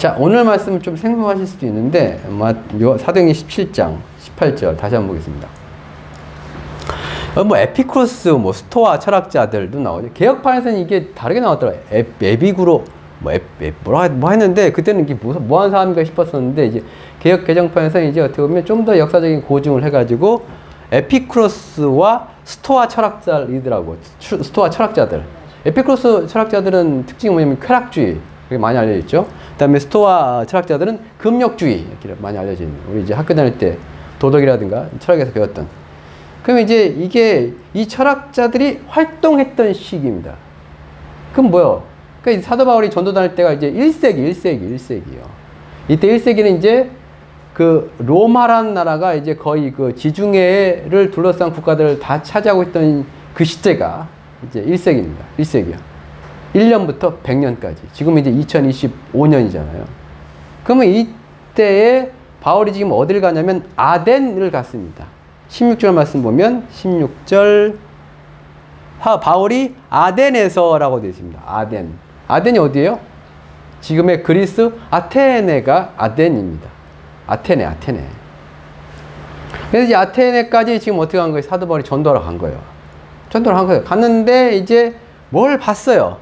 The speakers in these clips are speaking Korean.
자, 오늘 말씀은 좀 생소하실 수도 있는데 사도행전 17장 18절 다시 한번 보겠습니다. 뭐 에피쿠로스, 뭐 스토아 철학자들도 나오죠. 개혁판에서는 이게 다르게 나왔더라고요. 에비구로 뭐 했는데 그때는 이게 뭐 하는 사람인가 싶었었는데 이제 개혁 개정판에서는 이제 어떻게 보면 좀 더 역사적인 고증을 해가지고 에피쿠로스와 스토아 철학자이더라고. 스토아 철학자들. 에피쿠로스 철학자들은 특징이 뭐냐면 쾌락주의. 그게 많이 알려져 있죠. 그 다음에 스토아 철학자들은 금욕주의. 이렇게 많이 알려져 있는. 우리 이제 학교 다닐 때 도덕이라든가 철학에서 배웠던. 그럼 이제 이게 이 철학자들이 활동했던 시기입니다. 그럼 뭐요? 그러니까 사도 바울이 전도 다닐 때가 이제 1세기요. 이때 1세기는 이제 그 로마라는 나라가 이제 거의 그 지중해를 둘러싼 국가들을 다 차지하고 있던 그 시대가 이제 1세기입니다. 1세기요. 1년부터 100년까지. 지금 이제 2025년이잖아요. 그러면 이때에 바울이 지금 어딜 가냐면 아덴을 갔습니다. 16절 말씀 보면 16절 바울이 아덴에서라고 되어 있습니다. 아덴이 어디예요? 지금의 그리스 아테네가 아덴입니다. 아테네. 그래서 이제 아테네까지 지금 어떻게 간 거예요? 사도 바울이 전도하러 간 거예요. 갔는데 이제 뭘 봤어요?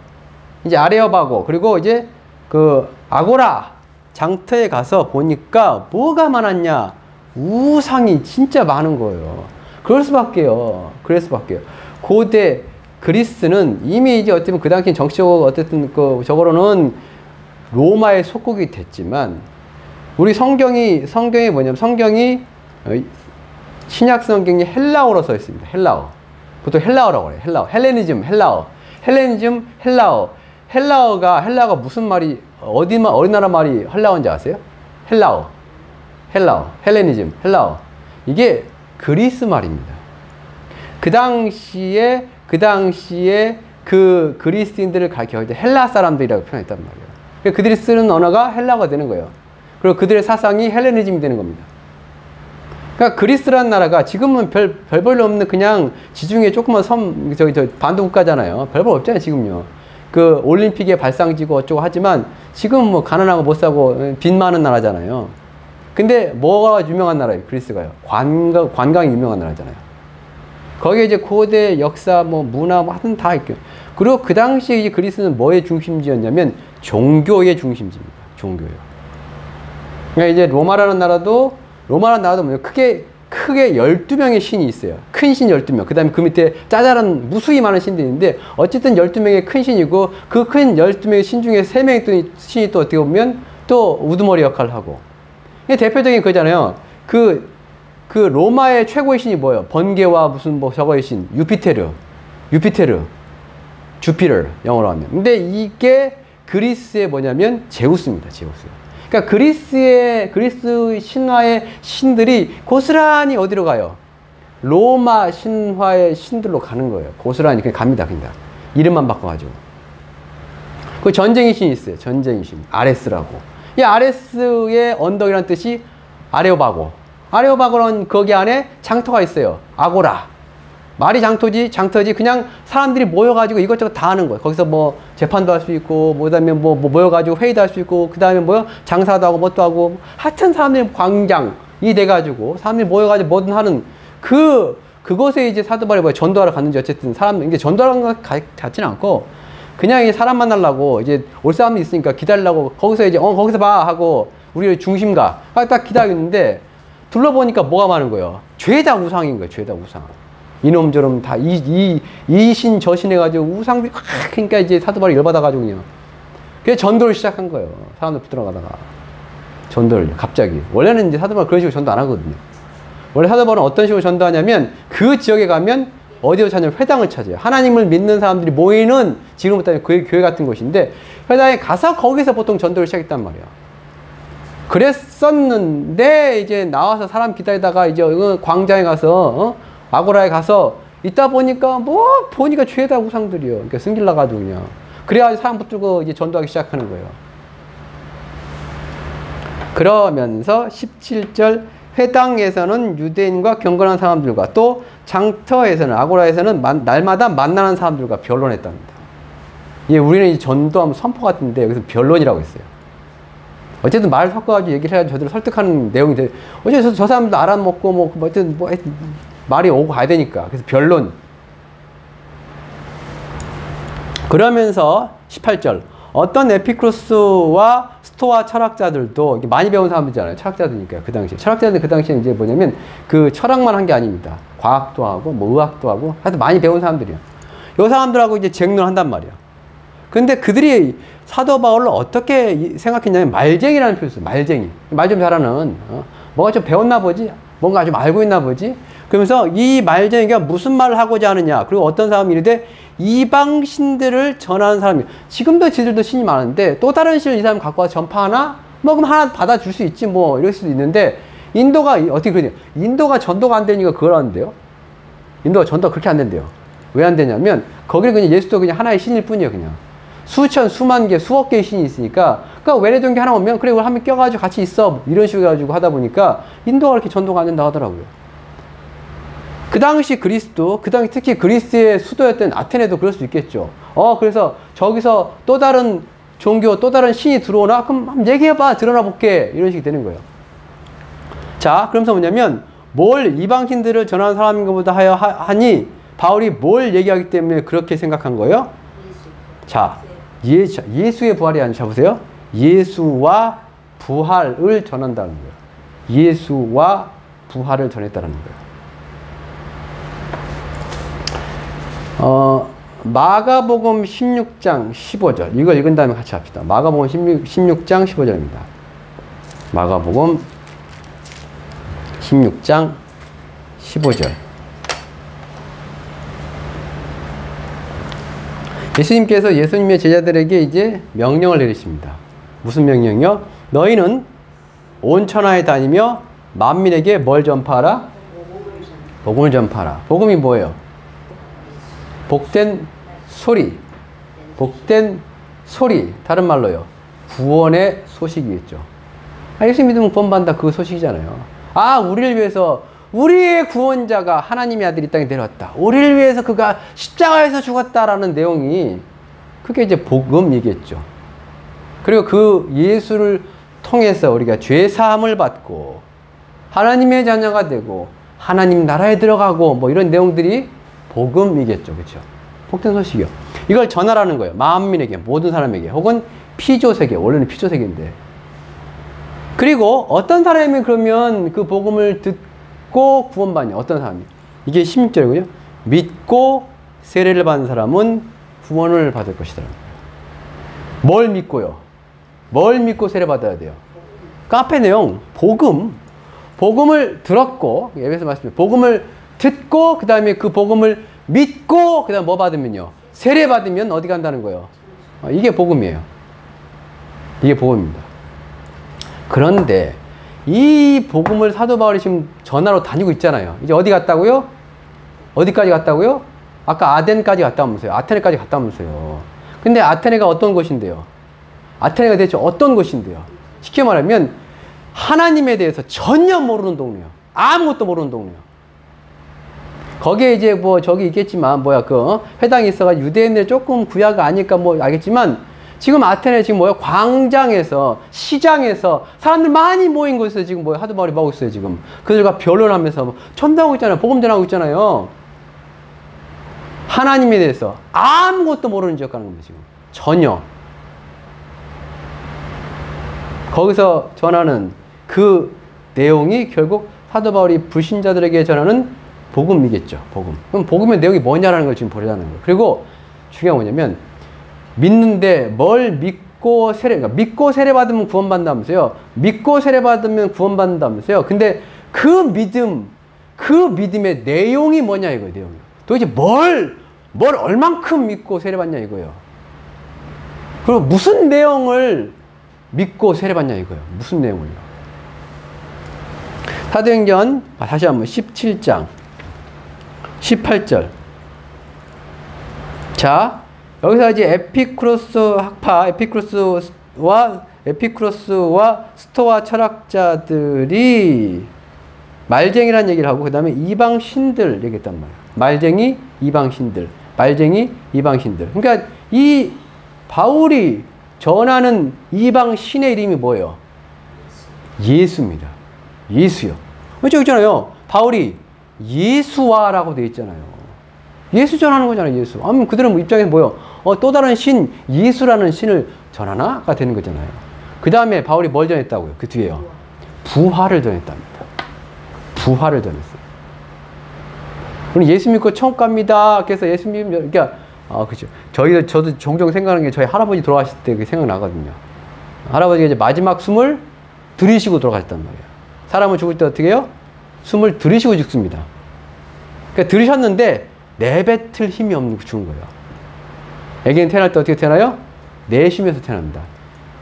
이제 아레오바고 그리고 이제 그 아고라 장터에 가서 보니까 뭐가 많았냐? 우상이 진짜 많은 거예요. 그럴 수밖에요. 고대 그리스는 이미 이제 어떻게 보면 그 당시 정치적으로 어쨌든 그 저거로는 로마의 속국이 됐지만 우리 성경이 뭐냐면 성경이 신약 성경이 헬라어로 써 있습니다. 헬라어. 보통 헬라어라고 그래요. 헬라어가 무슨 말이 어디 나라 말이 헬라어인지 아세요? 헬라어. 이게 그리스 말입니다. 그 당시에 그 그리스인들을 가리켜 헬라 사람들이라고 표현했단 말이에요. 그들이 쓰는 언어가 헬라어가 되는 거예요. 그리고 그들의 사상이 헬레니즘이 되는 겁니다. 그러니까 그리스라는 나라가 지금은 별볼일 없는 그냥 지중해 조그만 섬, 반도 국가잖아요. 별볼 없잖아요, 지금요. 그 올림픽의 발상지고 어쩌고 하지만 지금 뭐 가난하고 못 사고 빚 많은 나라잖아요. 근데 뭐가 유명한 나라예요? 그리스가요. 관광이 유명한 나라잖아요. 거기에 이제 고대 역사, 뭐 문화, 뭐 하여튼 다 있고. 그리고 그 당시에 이제 그리스는 뭐의 중심지였냐면 종교의 중심지입니다. 종교요. 그러니까 이제 로마라는 나라도 뭐예요? 크게 12명의 신이 있어요. 큰 신 12명. 그 다음에 그 밑에 짜잘한 무수히 많은 신들이 있는데 어쨌든 12명의 큰 신이고 그 큰 12명의 신 중에 3명의 또 신이 또 어떻게 보면 또 우두머리 역할을 하고. 대표적인 거잖아요. 그 로마의 최고의 신이 뭐예요? 번개와 무슨 뭐 저거의 신. 주피터. 영어로 하면. 근데 이게 그리스의 뭐냐면 제우스입니다. 그러니까 그리스 신화의 신들이 고스란히 어디로 가요? 로마 신화의 신들로 가는 거예요. 고스란히 그냥 갑니다. 이름만 바꿔가지고. 그 전쟁의 신이 있어요. 전쟁의 신. 아레스라고. 이 아레스의 언덕이라는 뜻이 아레오바고. 아레오바고는 거기 안에 장터가 있어요. 아고라. 말이 장터지 그냥 사람들이 모여가지고 이것저것 다 하는 거예요. 거기서 뭐 재판도 할 수 있고 뭐 그다음에 뭐 모여가지고 회의도 할 수 있고 그 다음에 뭐요 장사도 하고 뭣도 하고 하여튼 사람들이 광장이 돼가지고 사람들이 모여가지고 뭐든 하는 그곳에 이제 사도 바울이 뭐 전도하러 갔는지 어쨌든 사람들 이제 전도하러 갔지는 않고 그냥 이제 사람 만나려고 이제 올 사람이 있으니까 기다리려고 거기서 이제 거기서 봐 하고 우리 중심가 딱 기다리는데 둘러보니까 뭐가 많은 거예요. 죄다 우상인 거예요. 죄다 우상. 이놈저놈 다 이 신 저 신 해가지고 우상들이 확 그러니까 이제 사도 바울이 열받아가지고 그냥 그래서 전도를 시작한 거예요. 사람들 붙들어가다가 전도를 갑자기 원래는 이제 사도 바울 그런 식으로 전도 안 하거든요. 원래 사도 바울은 어떤 식으로 전도하냐면 그 지역에 가면 어디로 찾냐면 회당을 찾아요. 하나님을 믿는 사람들이 모이는 지금부터 교회 같은 곳인데 회당에 가서 거기서 보통 전도를 시작했단 말이에요. 그랬었는데 이제 나와서 사람 기다리다가 이제 광장에 가서 아고라에 가서 있다 보니까 보니까 죄다 우상들이요. 그러니까 승질 나가지고 그냥. 그래가지고 사람 붙들고 이제 전도하기 시작하는 거예요. 그러면서 17절 회당에서는 유대인과 경건한 사람들과 또 장터에서는 아고라에서는 날마다 만나는 사람들과 변론했답니다. 예, 우리는 이 전도하면 선포 같은데 여기서 변론이라고 했어요. 어쨌든 말 섞어가지고 얘기를 해가지고 저들을 설득하는 내용이 돼. 어쨌든 저 사람도 알아먹고 뭐 어쨌든 뭐 말이 오고 가야 되니까. 그래서 변론. 그러면서 18절. 어떤 에피쿠로스와 스토아 철학자들도 많이 배운 사람들이잖아요. 철학자들이니까 그 당시에. 철학자들 그 당시에 이제 뭐냐면 그 철학만 한 게 아닙니다. 과학도 하고 뭐 의학도 하고 하여튼 많이 배운 사람들이에요. 이 사람들하고 이제 쟁론한단 말이에요. 근데 그들이 사도 바울을 어떻게 생각했냐면 말쟁이라는 표현을 써요. 말쟁이. 말 좀 잘하는. 뭐가 좀 배웠나 보지? 뭔가 좀 알고 있나 보지? 그러면서 이 말쟁이가 무슨 말을 하고자 하느냐. 그리고 어떤 사람이 이르되 이방 신들을 전하는 사람이 지금도 지들도 신이 많은데 또 다른 신을 이 사람 갖고 와서 전파하나? 뭐 그럼 하나 받아줄 수 있지 뭐 이럴 수도 있는데 인도가 어떻게 그러냐. 인도가 전도가 안 되니까 그걸 하는데요. 인도가 전도가 그렇게 안 된대요. 왜 안 되냐면 거기는 그냥 예수도 그냥 하나의 신일 뿐이에요. 그냥. 수천, 수만 개, 수억 개의 신이 있으니까 그러니까 외래종교 하나 오면 그래 우리 한번 껴가지고 같이 있어 이런 식으로 해가지고 하다 보니까 인도가 그렇게 전도가 안 된다 하더라고요. 그 당시 그리스도, 그 당시 특히 그리스의 수도였던 아테네도 그럴 수 있겠죠. 그래서 저기서 또 다른 종교, 또 다른 신이 들어오나? 그럼 한번 얘기해봐. 드러나 볼게. 이런 식이 되는 거예요. 자, 그러면서 뭐냐면 뭘 이방신들을 전하는 사람인 것보다 하니 바울이 뭘 얘기하기 때문에 그렇게 생각한 거예요? 자, 예수의 부활이 아니라 보세요. 예수와 부활을 전한다는 거예요. 예수와 부활을 전했다는 거예요. 마가복음 16장 15절. 이걸 읽은 다음에 같이 합시다. 마가복음 16장 15절입니다. 마가복음 16장 15절. 예수님께서 예수님의 제자들에게 이제 명령을 내리십니다. 무슨 명령이요? 너희는 온 천하에 다니며 만민에게 뭘 전파하라? 복음을 전파하라. 복음이 뭐예요? 복된 소리. 복된 소리. 다른 말로요. 구원의 소식이겠죠. 예수 믿으면 구원받는다. 그 소식이잖아요. 우리를 위해서 우리의 구원자가 하나님의 아들이 이 땅에 내려왔다. 우리를 위해서 그가 십자가에서 죽었다라는 내용이 그게 이제 복음이겠죠. 그리고 그 예수를 통해서 우리가 죄사함을 받고 하나님의 자녀가 되고 하나님 나라에 들어가고 뭐 이런 내용들이 복음이겠죠. 그렇죠? 복된 소식이요. 이걸 전하라는 거예요. 만민에게, 모든 사람에게. 혹은 피조세계. 원래는 피조세계인데. 그리고 어떤 사람이 그러면 그 복음을 듣고 구원받냐. 어떤 사람이. 이게 16절이고요. 믿고 세례를 받은 사람은 구원을 받을 것이다. 뭘 믿고요? 뭘 믿고 세례 받아야 돼요? 카페 내용. 복음. 복음을 들었고, 예배에서 말씀드렸죠. 복음을 듣고, 그 다음에 그 복음을 믿고, 그 다음에 뭐 받으면요? 세례 받으면 어디 간다는 거예요? 이게 복음이에요. 이게 복음입니다. 그런데, 이 복음을 사도 바울이 지금 전하러 다니고 있잖아요. 이제 어디 갔다고요? 어디까지 갔다고요? 아까 아덴까지 갔다 오면서요. 아테네까지 갔다 오면서요. 근데 아테네가 어떤 곳인데요? 아테네가 대체 어떤 곳인데요? 쉽게 말하면, 하나님에 대해서 전혀 모르는 동네요. 아무것도 모르는 동네요. 거기에 이제 뭐 저기 있겠지만 회당이 있어가지고 유대인들 조금 구야가 아닐까 뭐 알겠지만 지금 아테네 지금 광장에서 시장에서 사람들 많이 모인 곳에서 지금 하도 말이 뭐 하고 있어요 지금. 그들과 변론하면서 전도하고 있잖아요. 복음 전하고 있잖아요. 하나님에 대해서 아무것도 모르는 지역 가는 겁니다 지금. 전혀. 거기서 전하는 그 내용이 결국 사도 바울이 불신자들에게 전하는 복음이겠죠. 복음. 그럼 복음의 내용이 뭐냐라는 걸 지금 보려는 거예요. 그리고 중요한 건 뭐냐면 믿는데 뭘 믿고 믿고 세례 받으면 구원받는다면서요. 믿고 세례 받으면 구원받는다면서요. 근데 그 믿음의 내용이 뭐냐 이거예요. 내용이. 도대체 뭘 얼만큼 믿고 세례 받냐 이거예요. 그리고 무슨 내용을 믿고 세례 받냐 이거예요. 무슨 내용을요. 사도행전 다시 한번 17장 18절. 자, 여기서 이제 에피쿠로스와 스토아 철학자들이 말쟁이라는 얘기를 하고 그 다음에 이방 신들 얘기했단 말이에요. 말쟁이, 이방 신들. 말쟁이, 이방 신들. 그러니까 이 바울이 전하는 이방 신의 이름이 뭐예요? 예수입니다. 예수요. 저기 있잖아요. 바울이 예수와라고 되어 있잖아요. 예수 전하는 거잖아요. 예수. 그들은 입장에서 뭐요? 또 다른 신, 예수라는 신을 전하나가 되는 거잖아요. 그 다음에 바울이 뭘 전했다고요? 그 뒤에요. 부활을 전했답니다. 부활을 전했어요. 우리 예수 믿고 천국 갑니다. 그래서 예수 믿으면, 그러니까, 그죠. 저도 종종 생각하는 게 저희 할아버지 돌아가실 때 그게 생각나거든요. 할아버지가 이제 마지막 숨을 들이쉬고 돌아가셨단 말이에요. 사람은 죽을 때 어떻게 해요? 숨을 들이쉬고 죽습니다. 그러니까 들이셨는데 내뱉을 힘이 없는 죽은 거예요. 애기는 태어날 때 어떻게 태어나요? 내쉬면서 태어납니다.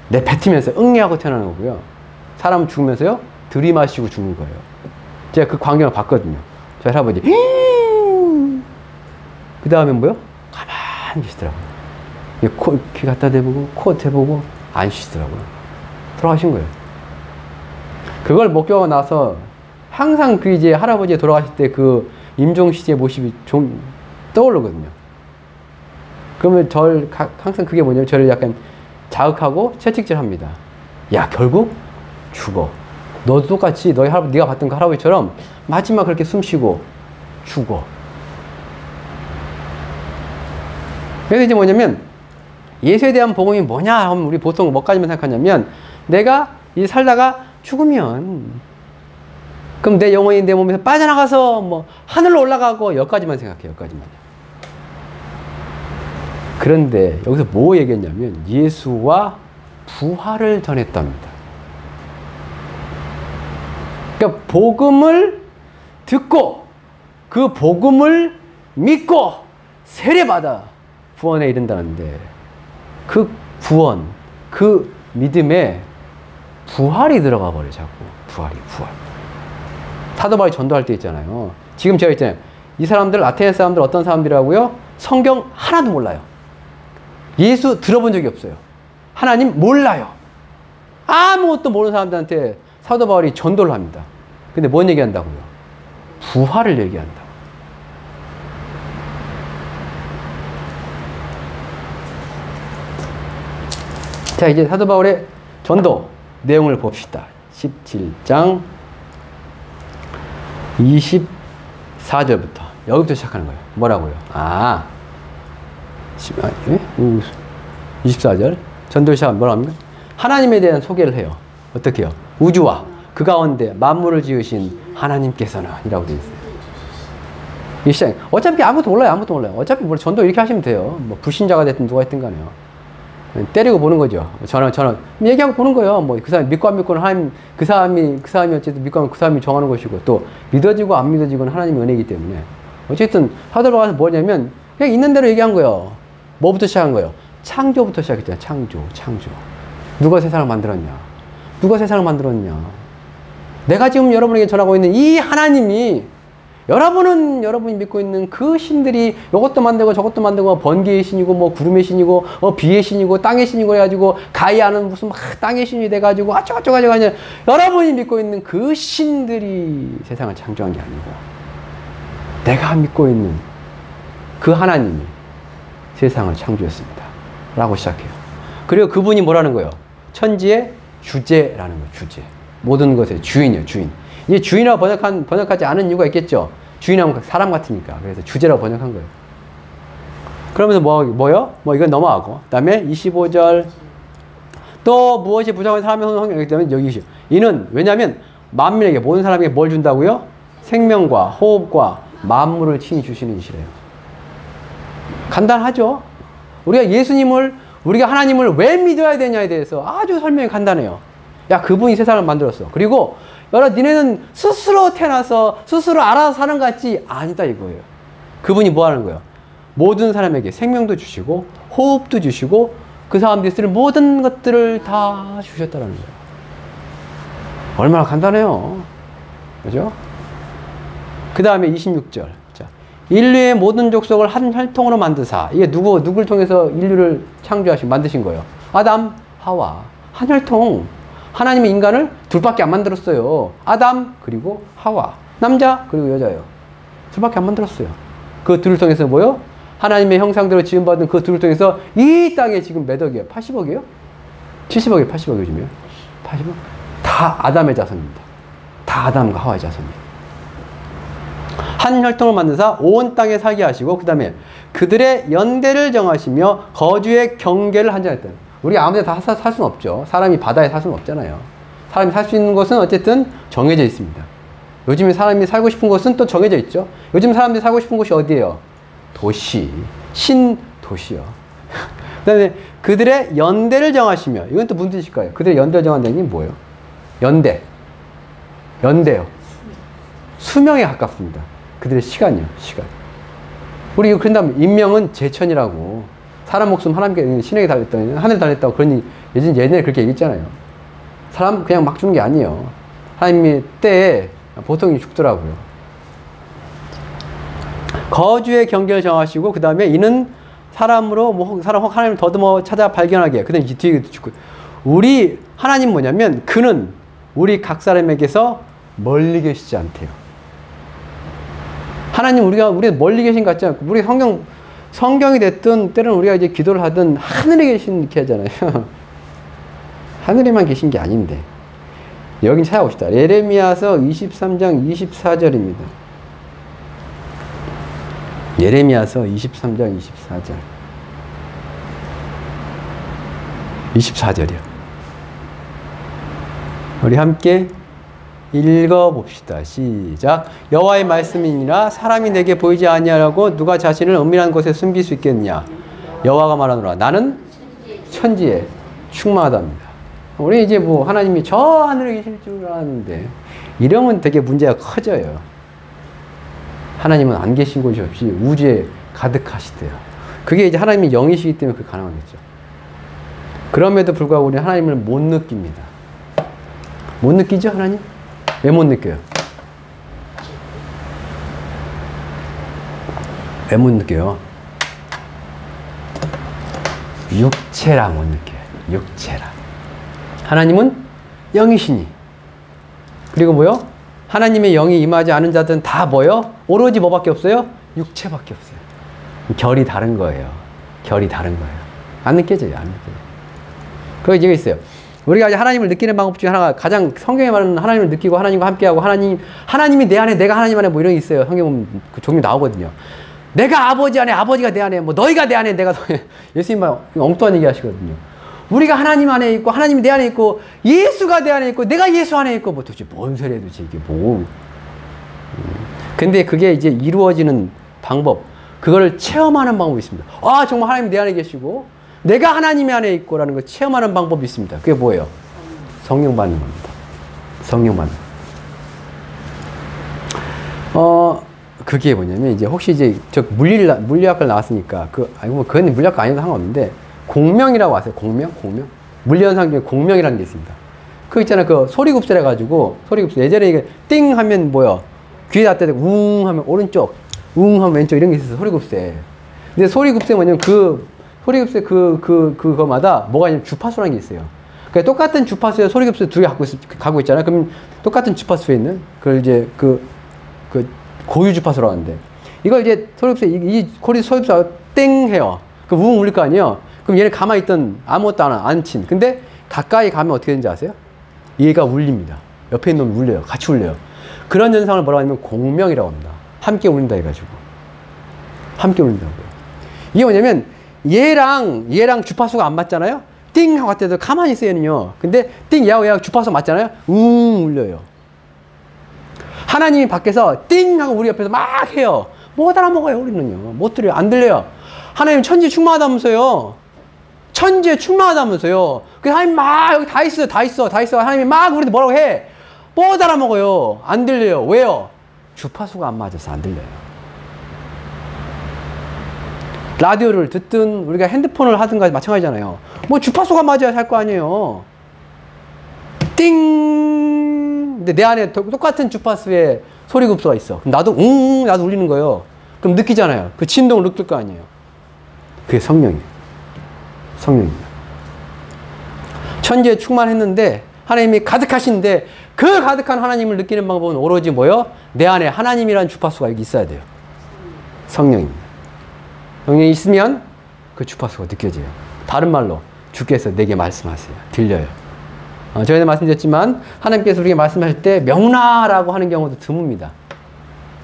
내뱉으면서 응애하고 태어나는 거고요. 사람은 죽으면서요, 들이마시고 죽는 거예요. 제가 그 광경을 봤거든요. 저희 할아버지. 그 다음에 뭐요? 가만히 계시더라고요. 귀 갖다 대보고, 코 대보고, 안 쉬시더라고요. 돌아가신 거예요. 그걸 목격하고 나서 항상 그 이제 할아버지 돌아가실 때 그 임종 시제의 모습이 좀 떠오르거든요. 그러면 항상 그게 뭐냐면 저를 약간 자극하고 채찍질 합니다. 야, 결국 죽어. 너도 똑같이 너희 할아버지, 네가 봤던 그 할아버지처럼 마지막 그렇게 숨 쉬고 죽어. 그래서 이제 뭐냐면 예수에 대한 복음이 뭐냐 하면 우리 보통 뭐까지만 생각하냐면 내가 이 살다가 죽으면 그럼 내 영혼이 내 몸에서 빠져나가서 뭐 하늘로 올라가고 여기까지만 생각해요. 여기까지만. 그런데 여기서 뭐 얘기했냐면 예수와 부활을 전했답니다. 그러니까 복음을 듣고 그 복음을 믿고 세례받아 구원에 이른다는데 그 구원, 그 믿음에 부활이 들어가 버려요. 자꾸 부활. 사도 바울이 전도할 때 있잖아요. 지금 제가 있잖아요. 이 사람들, 아테네 사람들 어떤 사람들이라고요? 성경 하나도 몰라요. 예수 들어본 적이 없어요. 하나님 몰라요. 아무것도 모르는 사람들한테 사도 바울이 전도를 합니다. 근데 뭔 얘기한다고요? 부활을 얘기한다. 자, 이제 사도 바울의 전도 내용을 봅시다. 17장 24절부터 여기부터 시작하는 거예요. 뭐라고요? 24절 전도 시작하면 뭐라고 합니까? 하나님에 대한 소개를 해요. 어떻게 해요? 우주와 그 가운데 만물을 지으신 하나님께서는 이라고 되어 있어요. 이 시작. 어차피 아무것도 몰라요. 어차피 전도 이렇게 하시면 돼요. 뭐 불신자가 됐든 누가 했든 간에요. 때리고 보는 거죠. 저는 얘기하고 보는 거예요. 뭐 그 사람이 믿고 안 믿고는 하나님, 그 사람이 어쨌든 믿고 하면 그 사람이 정하는 것이고 또 믿어지고 안 믿어지고는 하나님의 은혜이기 때문에 어쨌든 사도 바울은 뭐냐면 그냥 있는 대로 얘기한 거예요. 뭐부터 시작한 거예요? 창조부터 시작했잖아요. 창조. 누가 세상을 만들었냐? 내가 지금 여러분에게 전하고 있는 이 하나님이 여러분이 믿고 있는 그 신들이 이것도 만들고 저것도 만들고 번개의 신이고 뭐 구름의 신이고 비의 신이고 땅의 신이고 해가지고 가이아는 무슨 막 땅의 신이 돼가지고 어쩌고저쩌고 아니라 여러분이 믿고 있는 그 신들이 세상을 창조한 게 아니고 내가 믿고 있는 그 하나님이 세상을 창조했습니다. 라고 시작해요. 그리고 그분이 뭐라는 거예요? 천지의 주제라는 거예요. 주제. 모든 것의 주인이에요. 주인. 이게 주인이라고 번역하지 않은 이유가 있겠죠. 주인하면 사람 같으니까. 그래서 주제라고 번역한 거예요. 그러면서 뭐요? 이건 넘어가고. 그 다음에 25절. 또 무엇이 부족한 사람의 성경이기 때문에 여기 이는 왜냐하면 만민에게 모든 사람에게 뭘 준다고요? 생명과 호흡과 만물을 친히 주시는 이시래요. 간단하죠? 우리가 하나님을 왜 믿어야 되냐에 대해서 아주 설명이 간단해요. 야, 그분이 세상을 만들었어. 그리고 니네는 스스로 태어나서 스스로 알아서 사는 것 같지? 아니다 이거예요. 그분이 뭐 하는 거예요? 모든 사람에게 생명도 주시고 호흡도 주시고 그 사람들이 쓰는 모든 것들을 다 주셨다는 거예요. 얼마나 간단해요. 그죠? 그 다음에 26절. 자, 인류의 모든 족속을 한 혈통으로 만드사. 이게 누굴 통해서 인류를 만드신 거예요? 아담, 하와. 한 혈통. 하나님의 인간을 둘밖에 안 만들었어요. 아담 그리고 하와. 남자 그리고 여자예요. 둘밖에 안 만들었어요. 그 둘을 통해서 뭐요? 하나님의 형상대로 지음받은 그 둘을 통해서 이 땅에 지금 몇 억이에요? 80억이에요? 70억이에요? 80억 요즘이요? 80억? 다 다 아담의 자손입니다. 다 아담과 하와의 자손이에요. 한 혈통을 만드사 온 땅에 살게 하시고 그 다음에 그들의 연대를 정하시며 거주의 경계를 한정했다. 우리 아무 데나 다 살 수는 없죠. 사람이 바다에 살 수는 없잖아요. 사람이 살 수 있는 곳은 어쨌든 정해져 있습니다. 요즘에 사람이 살고 싶은 곳은 또 정해져 있죠. 요즘 사람들이 살고 싶은 곳이 어디예요? 도시, 신도시요. 그 다음에 그들의 연대를 정하시며, 이건 또 무슨 뜻일까요? 그들의 연대를 정한다는 게 뭐예요? 연대요. 수명에 가깝습니다. 그들의 시간이요, 시간. 우리 이거 그런다면 인명은 제천이라고, 사람 목숨 하나님께 신에게 달렸더니 하늘에 달렸다고 그런 예전에 그렇게 얘기했잖아요. 사람 그냥 막 주는 게 아니에요. 하나님이 때에 보통이 죽더라고요. 거주의 경계를 정하시고 그 다음에 이는 사람으로 사람 하나님을 더듬어 찾아 발견하게. 그 다음에 뒤에 죽고. 우리 하나님 뭐냐면 그는 우리 각 사람에게서 멀리 계시지 않대요. 하나님 우리가 멀리 계신 것 같지 않고, 우리 성경이 됐든 때로는 우리가 이제 기도를 하든 하늘에 계신 이렇게 하잖아요. 하늘에만 계신 게 아닌데. 여긴 찾아봅시다. 예레미야서 23장 24절입니다. 예레미야서 23장 24절. 24절이요. 우리 함께 읽어봅시다. 시작. 여호와의 말씀이니라 사람이 내게 보이지 아니하라고 누가 자신을 은밀한 곳에 숨길 수 있겠느냐. 여호와가 말하노라 나는 천지에 충만하답니다. 우리 이제 뭐 하나님이 저 하늘에 계실 줄 알았는데 이러면 되게 문제가 커져요. 하나님은 안 계신 곳이 없이 우주에 가득하시대요. 그게 이제 하나님이 영이시기 때문에 그게 가능하겠죠. 그럼에도 불구하고 우리는 하나님을 못 느낍니다. 못 느끼죠, 하나님? 왜 못 느껴요? 왜 못 느껴요? 육체라 못 느껴요. 육체라. 하나님은 영이시니. 그리고 뭐요? 하나님의 영이 임하지 않은 자들은 다 뭐요? 오로지 뭐밖에 없어요? 육체밖에 없어요. 결이 다른 거예요. 결이 다른 거예요. 안 느껴져요. 안 느껴져요. 그리고 이제 있어요. 우리가 이제 하나님을 느끼는 방법 중에 하나가, 가장 성경에 말하는 하나님을 느끼고 하나님과 함께하고 하나님이 내 안에, 내가 하나님 안에 뭐 이런 게 있어요. 성경 보면 그 종류 나오거든요. 내가 아버지 안에, 아버지가 내 안에, 뭐 너희가 내 안에, 내가 너희. 예수님 막 엉뚱한 얘기 하시거든요. 우리가 하나님 안에 있고 하나님이 내 안에 있고 예수가 내 안에 있고 내가 예수 안에 있고 뭐 도대체 뭔 소리야 도대체 이게 뭐. 근데 그게 이제 이루어지는 방법, 그거를 체험하는 방법이 있습니다. 아 정말 하나님 내 안에 계시고 내가 하나님 안에 있고 라는 걸 체험하는 방법이 있습니다. 그게 뭐예요? 성령 받는 겁니다. 성령 받는. 그게 뭐냐면 이제 혹시 이제 저 물리학과 나왔으니까 그건 물리학과 아니어도 상관없는데 공명이라고 아세요? 공명? 물리현상 중에 공명이라는 게 있습니다. 그 있잖아요. 그 소리급설 해가지고, 소리급설. 예전에 이게 띵 하면 뭐요? 귀에다 대고 웅 하면 오른쪽, 웅 하면 왼쪽 이런 게 있어서 소리급설. 근데 소리급설 뭐냐면 소리급설 그거마다 뭐가 있냐면 주파수라는 게 있어요. 그러니까 똑같은 주파수에 소리급설 두 개 갖고 있잖아요. 그럼 똑같은 주파수에 있는, 그걸 이제 고유 주파수라고 하는데, 이걸 이제 소리급설, 소리급설 땡 해요. 그럼 웅 울릴 거 아니에요? 그럼 얘는 가만히 있던 아무것도 안 친. 근데 가까이 가면 어떻게 되는지 아세요? 얘가 울립니다. 옆에 있는 놈이 울려요. 같이 울려요. 그런 현상을 뭐라고 하냐면 공명이라고 합니다. 함께 울린다 해가지고. 함께 울린다고요. 이게 뭐냐면 얘랑 주파수가 안 맞잖아요? 띵 하고 갔을 때도 가만히 있어요, 얘는요. 근데 띵 얘하고 주파수 맞잖아요? 울려요. 하나님이 밖에서 띵 하고 우리 옆에서 막 해요. 못 알아먹어요, 우리는요. 못 들어요. 안 들려요. 하나님 천지에 충만하다면서요. 천지에 충만하다면서요. 그 하나님 막 여기 다 있어. 하나님이 막 우리한테 뭐라고 해. 못 알아먹어요. 안 들려요. 왜요? 주파수가 안 맞아서 안 들려요. 라디오를 듣든 우리가 핸드폰을 하든가 마찬가지잖아요. 뭐 주파수가 맞아야 할 거 아니에요. 띵! 근데 내 안에 똑같은 주파수의 소리급소가 있어. 그럼 나도 나도 울리는 거예요. 그럼 느끼잖아요. 그 진동을 느낄 거 아니에요. 그게 성령이에요. 성령입니다. 천지에 충만했는데 하나님이 가득하신데 그 가득한 하나님을 느끼는 방법은 오로지 뭐요? 내 안에 하나님이라는 주파수가 여기 있어야 돼요. 성령입니다. 성령이 있으면 그 주파수가 느껴져요. 다른 말로 주께서 내게 말씀하세요. 들려요. 전에 말씀드렸지만 하나님께서 우리에게 말씀하실 때 명나라고 하는 경우도 드뭅니다.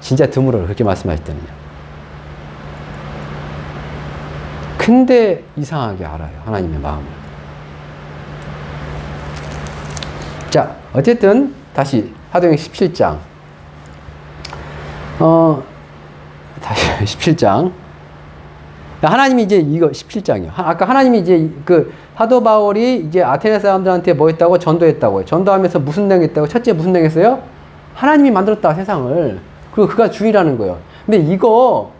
진짜 드물어요. 그렇게 말씀하실 때는요. 근데 이상하게 알아요. 하나님의 마음을. 자, 어쨌든 다시 사도행전 17장. 다시 17장. 하나님이 이제 이거 17장이요. 아까 하나님이 이제 그 사도 바울이 이제 아테네 사람들한테 뭐 했다고? 전도했다고요. 전도하면서 무슨 내용했다고? 첫째 무슨 내용했어요? 하나님이 만들었다, 세상을. 그리고 그가 주인이라는 거예요. 근데 이거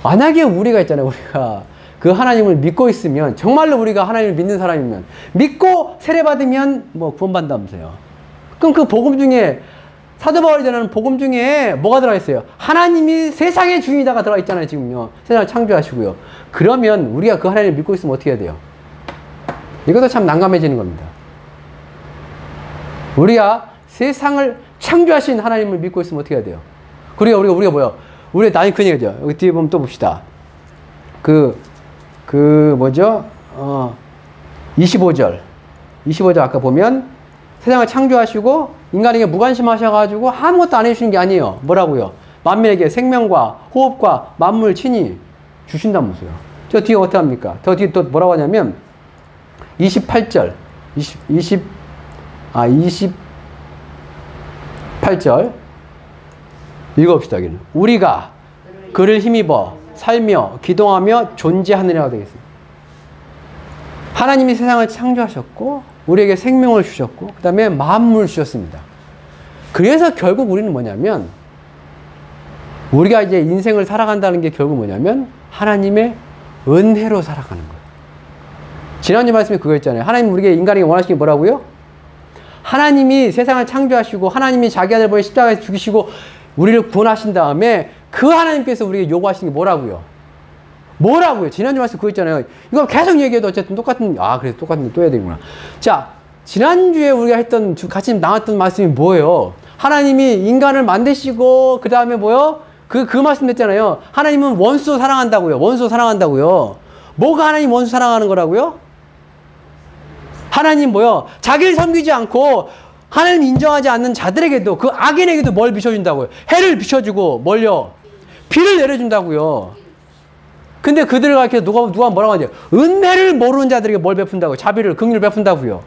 만약에 우리가 있잖아요. 우리가 그 하나님을 믿고 있으면, 정말로 우리가 하나님을 믿는 사람이면, 믿고 세례받으면 뭐 구원받는다면서요. 그럼 그 복음 중에, 사도 바울이 전하는 복음 중에 뭐가 들어가 있어요? 하나님이 세상의 주인이다가 들어가 있잖아요, 지금요. 세상을 창조하시고요. 그러면 우리가 그 하나님을 믿고 있으면 어떻게 해야 돼요? 이것도 참 난감해지는 겁니다. 우리가 세상을 창조하신 하나님을 믿고 있으면 어떻게 해야 돼요? 우리가 뭐요? 우리 나중에 그 얘기죠. 여기 뒤에 보면 또 봅시다. 25절 아까 보면 세상을 창조하시고 인간에게 무관심하셔가지고 아무것도 안 해주시는 게 아니에요. 뭐라고요? 만민에게 생명과 호흡과 만물 친히 주신다면서요. 저 뒤에 어떻게 합니까? 저 뒤에 또 뭐라고 하냐면 28절 28절 읽어봅시다. 여기는 우리가 그를 힘입어 살며 기동하며 존재하느냐가 되겠습니다. 하나님이 세상을 창조하셨고 우리에게 생명을 주셨고 그 다음에 만물을 주셨습니다. 그래서 결국 우리는 뭐냐면 우리가 이제 인생을 살아간다는 게 결국 뭐냐면 하나님의 은혜로 살아가는 거예요. 지난주 말씀에 그거 있잖아요. 하나님 우리에게 인간에게 원하시는 게 뭐라고요? 하나님이 세상을 창조하시고 하나님이 자기 아들 보내 십자가에서 죽이시고 우리를 구원하신 다음에 그 하나님께서 우리에게 요구하시는 게 뭐라고요? 지난주 말씀 그거 있잖아요. 이거 계속 얘기해도 어쨌든 그래서 똑같은데 또 해야 되구나. 자, 지난주에 우리가 했던, 같이 나왔던 말씀이 뭐예요? 하나님이 인간을 만드시고, 그 다음에 뭐요? 그 말씀 했잖아요. 하나님은 원수 사랑한다고요. 뭐가 하나님 원수 사랑하는 거라고요? 하나님 뭐요? 자기를 섬기지 않고, 하나님 인정하지 않는 자들에게도, 그 악인에게도 뭘 비춰준다고요? 해를 비춰주고, 뭘요? 비를 내려준다고요. 근데 그들을 가르쳐 누가 뭐라고 하냐? 은혜를 모르는 자들에게 뭘 베푼다고요? 자비를, 긍휼을 베푼다고요.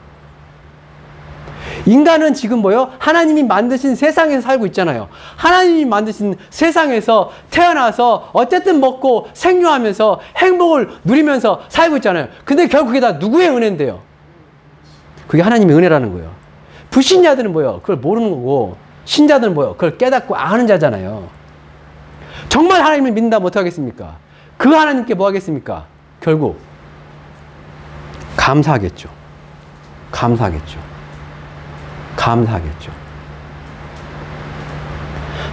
인간은 지금 뭐요? 하나님이 만드신 세상에서 살고 있잖아요. 하나님이 만드신 세상에서 태어나서 어쨌든 먹고 생존하면서 행복을 누리면서 살고 있잖아요. 근데 결국 그게 다 누구의 은혜인데요? 그게 하나님의 은혜라는 거예요. 불신자들은 뭐예요? 그걸 모르는 거고 신자들은 뭐예요? 그걸 깨닫고 아는 자잖아요. 정말 하나님을 믿는다면 어떻게 하겠습니까? 그 하나님께 뭐 하겠습니까? 결국 감사하겠죠.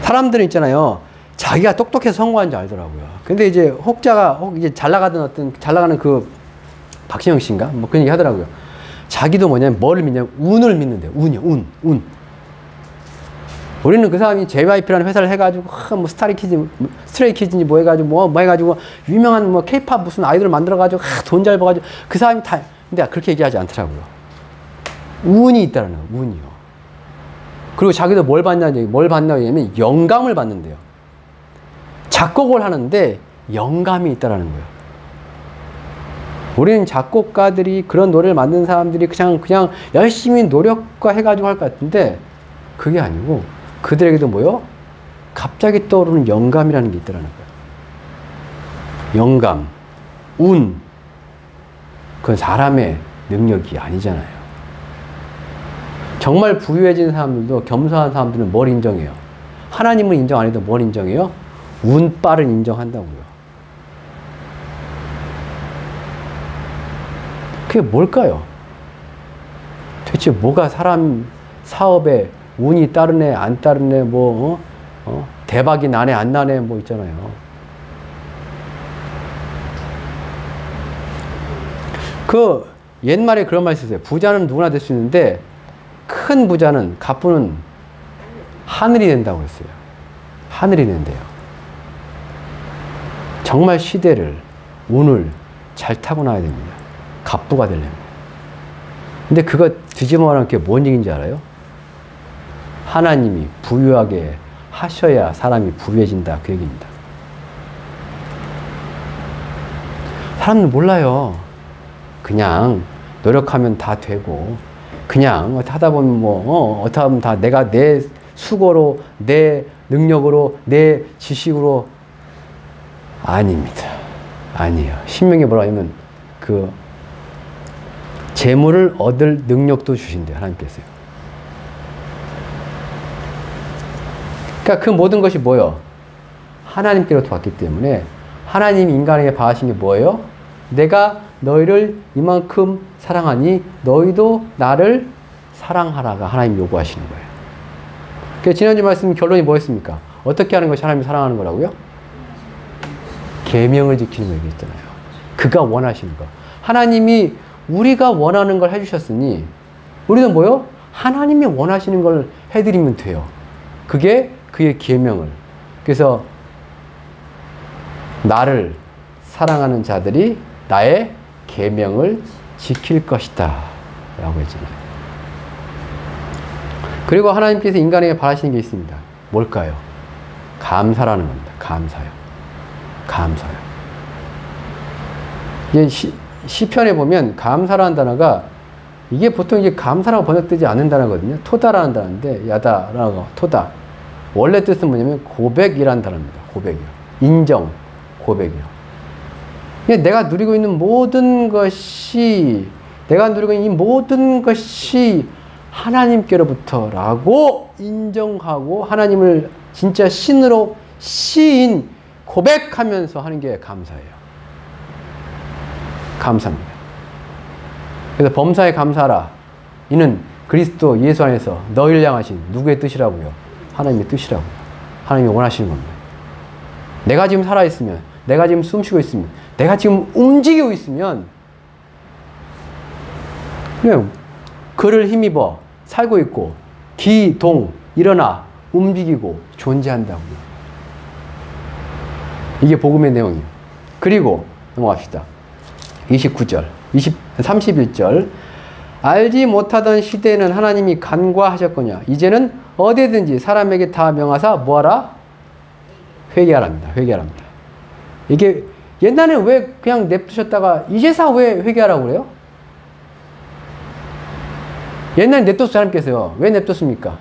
사람들은 있잖아요. 자기가 똑똑해서 성공한 줄 알더라고요. 근데 이제 이제 잘 나가는 그 박신영 씨인가? 뭐 그런 얘기 하더라고요. 자기도 뭐냐면 뭐를 믿냐면 운을 믿는데요. 운. 우리는 그 사람이 JYP라는 회사를 해가지고 뭐 스트레이키즈니 뭐 해가지고 뭐 해가지고 유명한 뭐 K-팝 무슨 아이돌을 만들어가지고 돈 잘 벌어가지고 그 사람이 다 근데 그렇게 얘기하지 않더라고요. 운이 있다는 거예요. 운이요. 그리고 자기도 뭘 받냐면 영감을 받는데요. 작곡을 하는데 영감이 있다라는 거예요. 우리는 작곡가들이 그런 노래를 만든 사람들이 그냥 열심히 노력과 해가지고 할 것 같은데 그게 아니고 그들에게도 뭐요? 갑자기 떠오르는 영감이라는 게 있더라는 거예요. 영감, 운. 그건 사람의 능력이 아니잖아요. 정말 부유해진 사람들도 겸손한 사람들은 뭘 인정해요? 하나님은 인정 안 해도 뭘 인정해요? 운빨을 인정한다고요. 그게 뭘까요? 도대체 뭐가 사람 사업에 운이 따르네 안 따르네 대박이 나네 안 나네 뭐 있잖아요. 그 옛말에 그런 말이 있었어요. 부자는 누구나 될 수 있는데 큰 부자는 갑부는 하늘이 된다고 했어요. 하늘이 된대요. 정말 시대를 운을 잘 타고나야 됩니다. 갑부가 되려면. 근데 그거 뒤집어 말하는 게 뭔 얘기인지 알아요? 하나님이 부유하게 하셔야 사람이 부유해진다. 그 얘기입니다. 사람들 몰라요. 그냥 노력하면 다 되고, 그냥 하다 보면 어떻게 하면 다 내가 내 수고로, 내 능력으로, 내 지식으로. 아닙니다. 아니에요. 신명에 뭐라 하면 그 재물을 얻을 능력도 주신대요. 하나님께서요. 그러니까 그 모든 것이 뭐예요? 하나님께로부터 왔기 때문에 하나님이 인간에게 바라신 게 뭐예요? 내가 너희를 이만큼 사랑하니 너희도 나를 사랑하라가 하나님 요구하시는 거예요. 그래서 지난주 말씀 결론이 뭐였습니까? 어떻게 하는 것이 하나님을 사랑하는 거라고요? 계명을 지키는 거 얘기했잖아요. 그가 원하시는 거. 하나님이 우리가 원하는 걸 해주셨으니 우리는 뭐요? 하나님이 원하시는 걸 해드리면 돼요. 그게 그의 계명을. 그래서 나를 사랑하는 자들이 나의 계명을 지킬 것이다 라고 했잖아요. 그리고 하나님께서 인간에게 바라시는 게 있습니다. 뭘까요? 감사라는 겁니다. 감사요. 감사요. 이제 시편에 보면 감사라는 단어가 이게 보통 이제 감사라고 번역되지 않는 단어거든요. 토다라는 단어인데 야다라고 토다. 원래 뜻은 뭐냐면 고백이라는 단어입니다. 고백이요. 인정, 고백이요. 내가 누리고 있는 모든 것이 내가 누리고 있는 이 모든 것이 하나님께로부터라고 인정하고 하나님을 진짜 신으로 시인 고백하면서 하는 게 감사예요. 감사입니다. 그래서 범사에 감사하라. 이는 그리스도 예수 안에서 너희를 향하신 누구의 뜻이라고요? 하나님의 뜻이라고요. 하나님이 원하시는 겁니다. 내가 지금 살아있으면, 내가 지금 숨쉬고 있으면, 내가 지금 움직이고 있으면 그냥 그를 힘입어 살고 있고 기, 동, 일어나 움직이고 존재한다고요. 이게 복음의 내용이에요. 그리고 넘어갑시다. 29절, 31절. 알지 못하던 시대에는 하나님이 간과하셨거냐. 이제는 어디든지 사람에게 다 명하사 뭐하라? 회개하랍니다. 회개하랍니다. 이게 옛날에는 왜 그냥 냅두셨다가 이제서 왜 회개하라고 그래요? 옛날에 냅뒀어요. 하나님께서요. 왜 냅뒀습니까?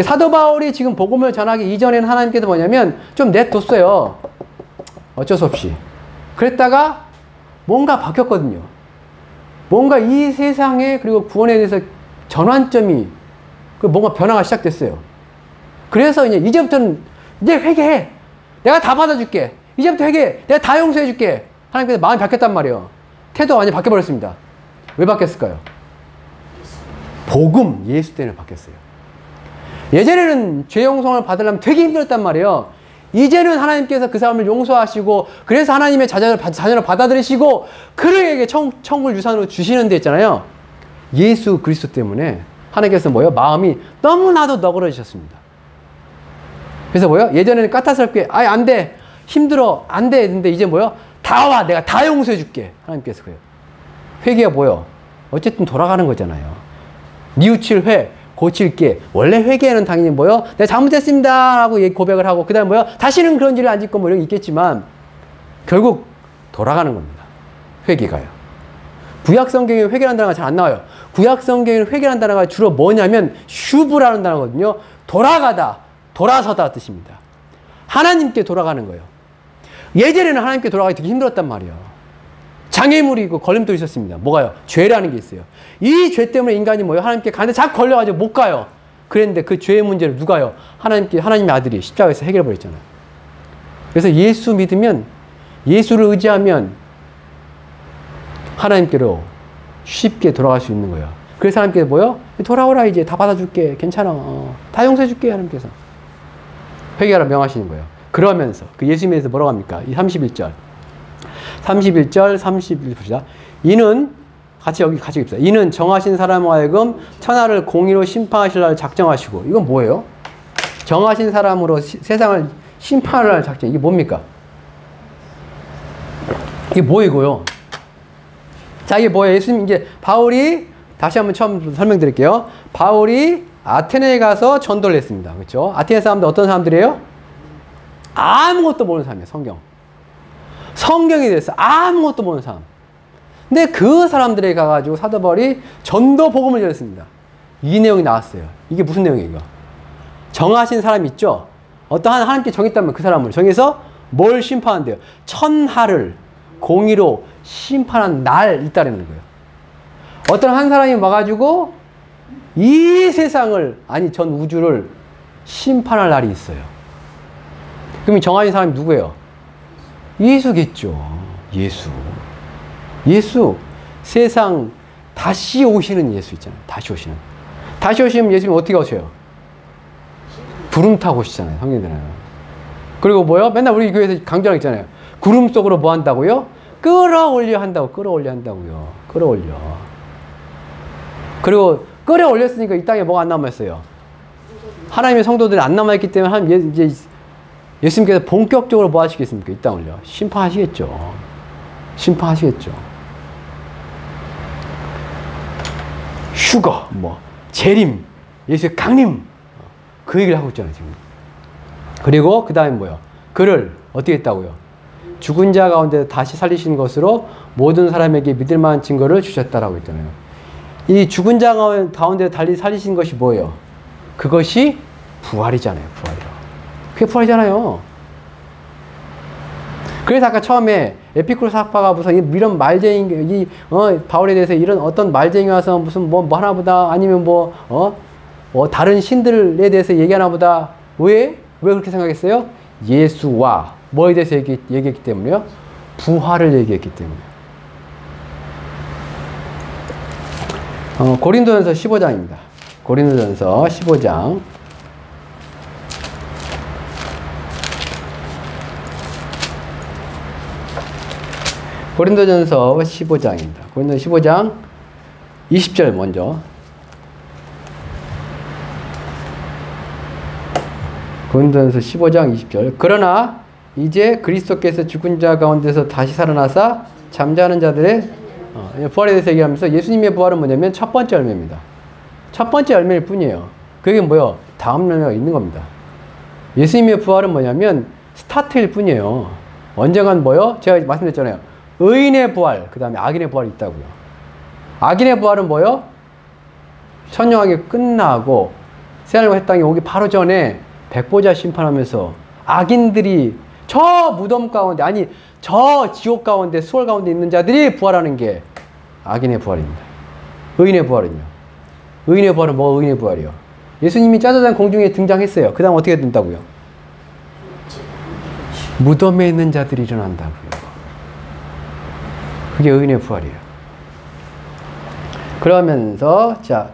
사도 바울이 지금 복음을 전하기 이전에는 하나님께서 뭐냐면 좀 냅뒀어요. 어쩔 수 없이. 그랬다가 뭔가 바뀌었거든요. 뭔가 이 세상에 그리고 구원에 대해서 전환점이 뭔가 변화가 시작됐어요. 그래서 이제부터는 이제 회개해. 내가 다 받아줄게. 이제부터 회개해. 내가 다 용서해줄게. 하나님께서 마음이 바뀌었단 말이에요. 태도가 완전히 바뀌어버렸습니다. 왜 바뀌었을까요? 복음 예수 때문에 바뀌었어요. 예전에는 죄 용서를 받으려면 되게 힘들었단 말이에요. 이제는 하나님께서 그 사람을 용서하시고 그래서 하나님의 자녀를 받아들이시고 그에게 천국을 유산으로 주시는 데 있잖아요. 예수 그리스도 때문에 하나님께서 뭐예요? 마음이 너무나도 너그러지셨습니다. 그래서 뭐예요? 예전에는 까탈스럽게 아예 안 돼. 힘들어. 안 돼. 근데 이제 뭐예요? 다 와. 내가 다 용서해 줄게. 하나님께서 그래요. 회개가 뭐예요? 어쨌든 돌아가는 거잖아요. 뉘우칠 회. 고칠 게 원래 회개는 당연히 뭐요? 내가 잘못했습니다 라고 고백을 하고 그 다음에 뭐요? 다시는 그런 일을 안 짓고 뭐 이런 게 있겠지만 결국 돌아가는 겁니다. 회개가요. 구약 성경에 회개라는 단어가 잘 안 나와요. 구약 성경에는 회개라는 단어가 주로 뭐냐면 슈브라는 단어거든요. 돌아가다, 돌아서다 뜻입니다. 하나님께 돌아가는 거예요. 예전에는 하나님께 돌아가기 되게 힘들었단 말이에요. 장애물이 있고 걸림돌이 있었습니다. 뭐가요? 죄라는 게 있어요. 이 죄 때문에 인간이 뭐예요? 하나님께 가는데 자꾸 걸려가지고 못 가요. 그랬는데 그 죄의 문제를 누가요? 하나님의 아들이 십자가에서 해결해버렸잖아요. 그래서 예수 믿으면, 예수를 의지하면 하나님께로 쉽게 돌아갈 수 있는 거예요. 그래서 하나님께서 뭐예요? 돌아오라 이제 다 받아줄게. 괜찮아. 다 용서해줄게. 하나님께서. 회개하라 명하시는 거예요. 그러면서 그 예수님에서 뭐라고 합니까? 이 31절. 31절 봅시다. 이는 여기 같이 읽읍시다. 이는 정하신 사람으로 하여금 천하를 공의로 심판하실 날 작정하시고. 이건 뭐예요? 정하신 사람으로 세상을 심판을 할 작정. 이게 뭡니까? 이게 뭐이고요? 자, 이게 뭐예요? 예수님 이제 바울이 다시 한번 처음 설명드릴게요. 바울이 아테네에 가서 전도를 했습니다. 그렇죠? 아테네 사람들 어떤 사람들이에요? 아무것도 모르는 사람이에요. 성경에 대해서 아무것도 모르는 사람. 근데 그 사람들에 가가지고 사도 바울이 전도 복음을 전했습니다. 이 내용이 나왔어요. 이게 무슨 내용이에요? 이거? 정하신 사람이 있죠? 어떠한 하나님께 정했다면 그 사람을 정해서 뭘 심판한대요? 천하를 공의로 심판한 날 있다라는 거예요. 어떤 한 사람이 와가지고 이 세상을, 아니 전 우주를 심판할 날이 있어요. 그럼 정하신 사람이 누구예요? 예수겠죠. 예수. 세상 다시 오시는 예수 있잖아요. 다시 오시면 예수님 어떻게 오셔요? 구름 타고 오시잖아요. 성경들은. 그리고 뭐요? 맨날 우리 교회에서 강조하고 있잖아요. 구름 속으로 뭐 한다고요? 끌어올려 한다고요. 그리고 끌어올렸으니까 이 땅에 뭐가 안 남아있어요? 하나님의 성도들이 안 남아있기 때문에 이제 예수님께서 본격적으로 뭐 하시겠습니까? 이 땅을요. 심판하시겠죠. 휴거, 재림, 예수의 강림. 그 얘기를 하고 있잖아요, 지금. 그리고 그 다음에 뭐요? 그를 어떻게 했다고요? 죽은 자 가운데 다시 살리신 것으로 모든 사람에게 믿을 만한 증거를 주셨다라고 했잖아요. 이 죽은 자 가운데 달리 살리신 것이 뭐예요? 그것이 부활이잖아요, 그게 부활이잖아요. 그래서 아까 처음에 에피쿠로스 학파가 무슨 이런 말쟁이, 바울에 대해서 이런 어떤 말쟁이 와서 무슨 뭐 하나보다 아니면 다른 신들에 대해서 얘기하나 보다. 왜 그렇게 생각했어요? 예수와 뭐에 대해서 얘기했기 때문에요? 부활을 얘기했기 때문에. 고린도전서 15장입니다. 고린도전서 15장. 고린도전서 15장입니다. 고린도전서 15장 20절 먼저. 고린도전서 15장 20절. 그러나 이제 그리스도께서 죽은 자 가운데서 다시 살아나사 잠자는 자들의 부활에 대해서 얘기하면서 예수님의 부활은 뭐냐면 첫 번째 열매입니다. 첫 번째 열매일 뿐이에요. 그게 뭐예요? 다음 열매가 있는 겁니다. 예수님의 부활은 뭐냐면 스타트일 뿐이에요. 언젠간 뭐요? 제가 말씀드렸잖아요. 의인의 부활, 그 다음에 악인의 부활이 있다고요. 악인의 부활은 뭐요? 천년왕이 끝나고 새하늘과 땅이 오기 바로 전에 백보자 심판하면서 악인들이 저 무덤 가운데, 아니 저 지옥 가운데, 수월 가운데 있는 자들이 부활하는 게 악인의 부활입니다. 의인의 부활은요? 의인의 부활은 뭐 의인의 부활이요? 예수님이 짜자잔 공중에 등장했어요. 그 다음 어떻게 된다고요? 무덤에 있는 자들이 일어난다고요. 그게 의인의 부활이에요. 그러면서 자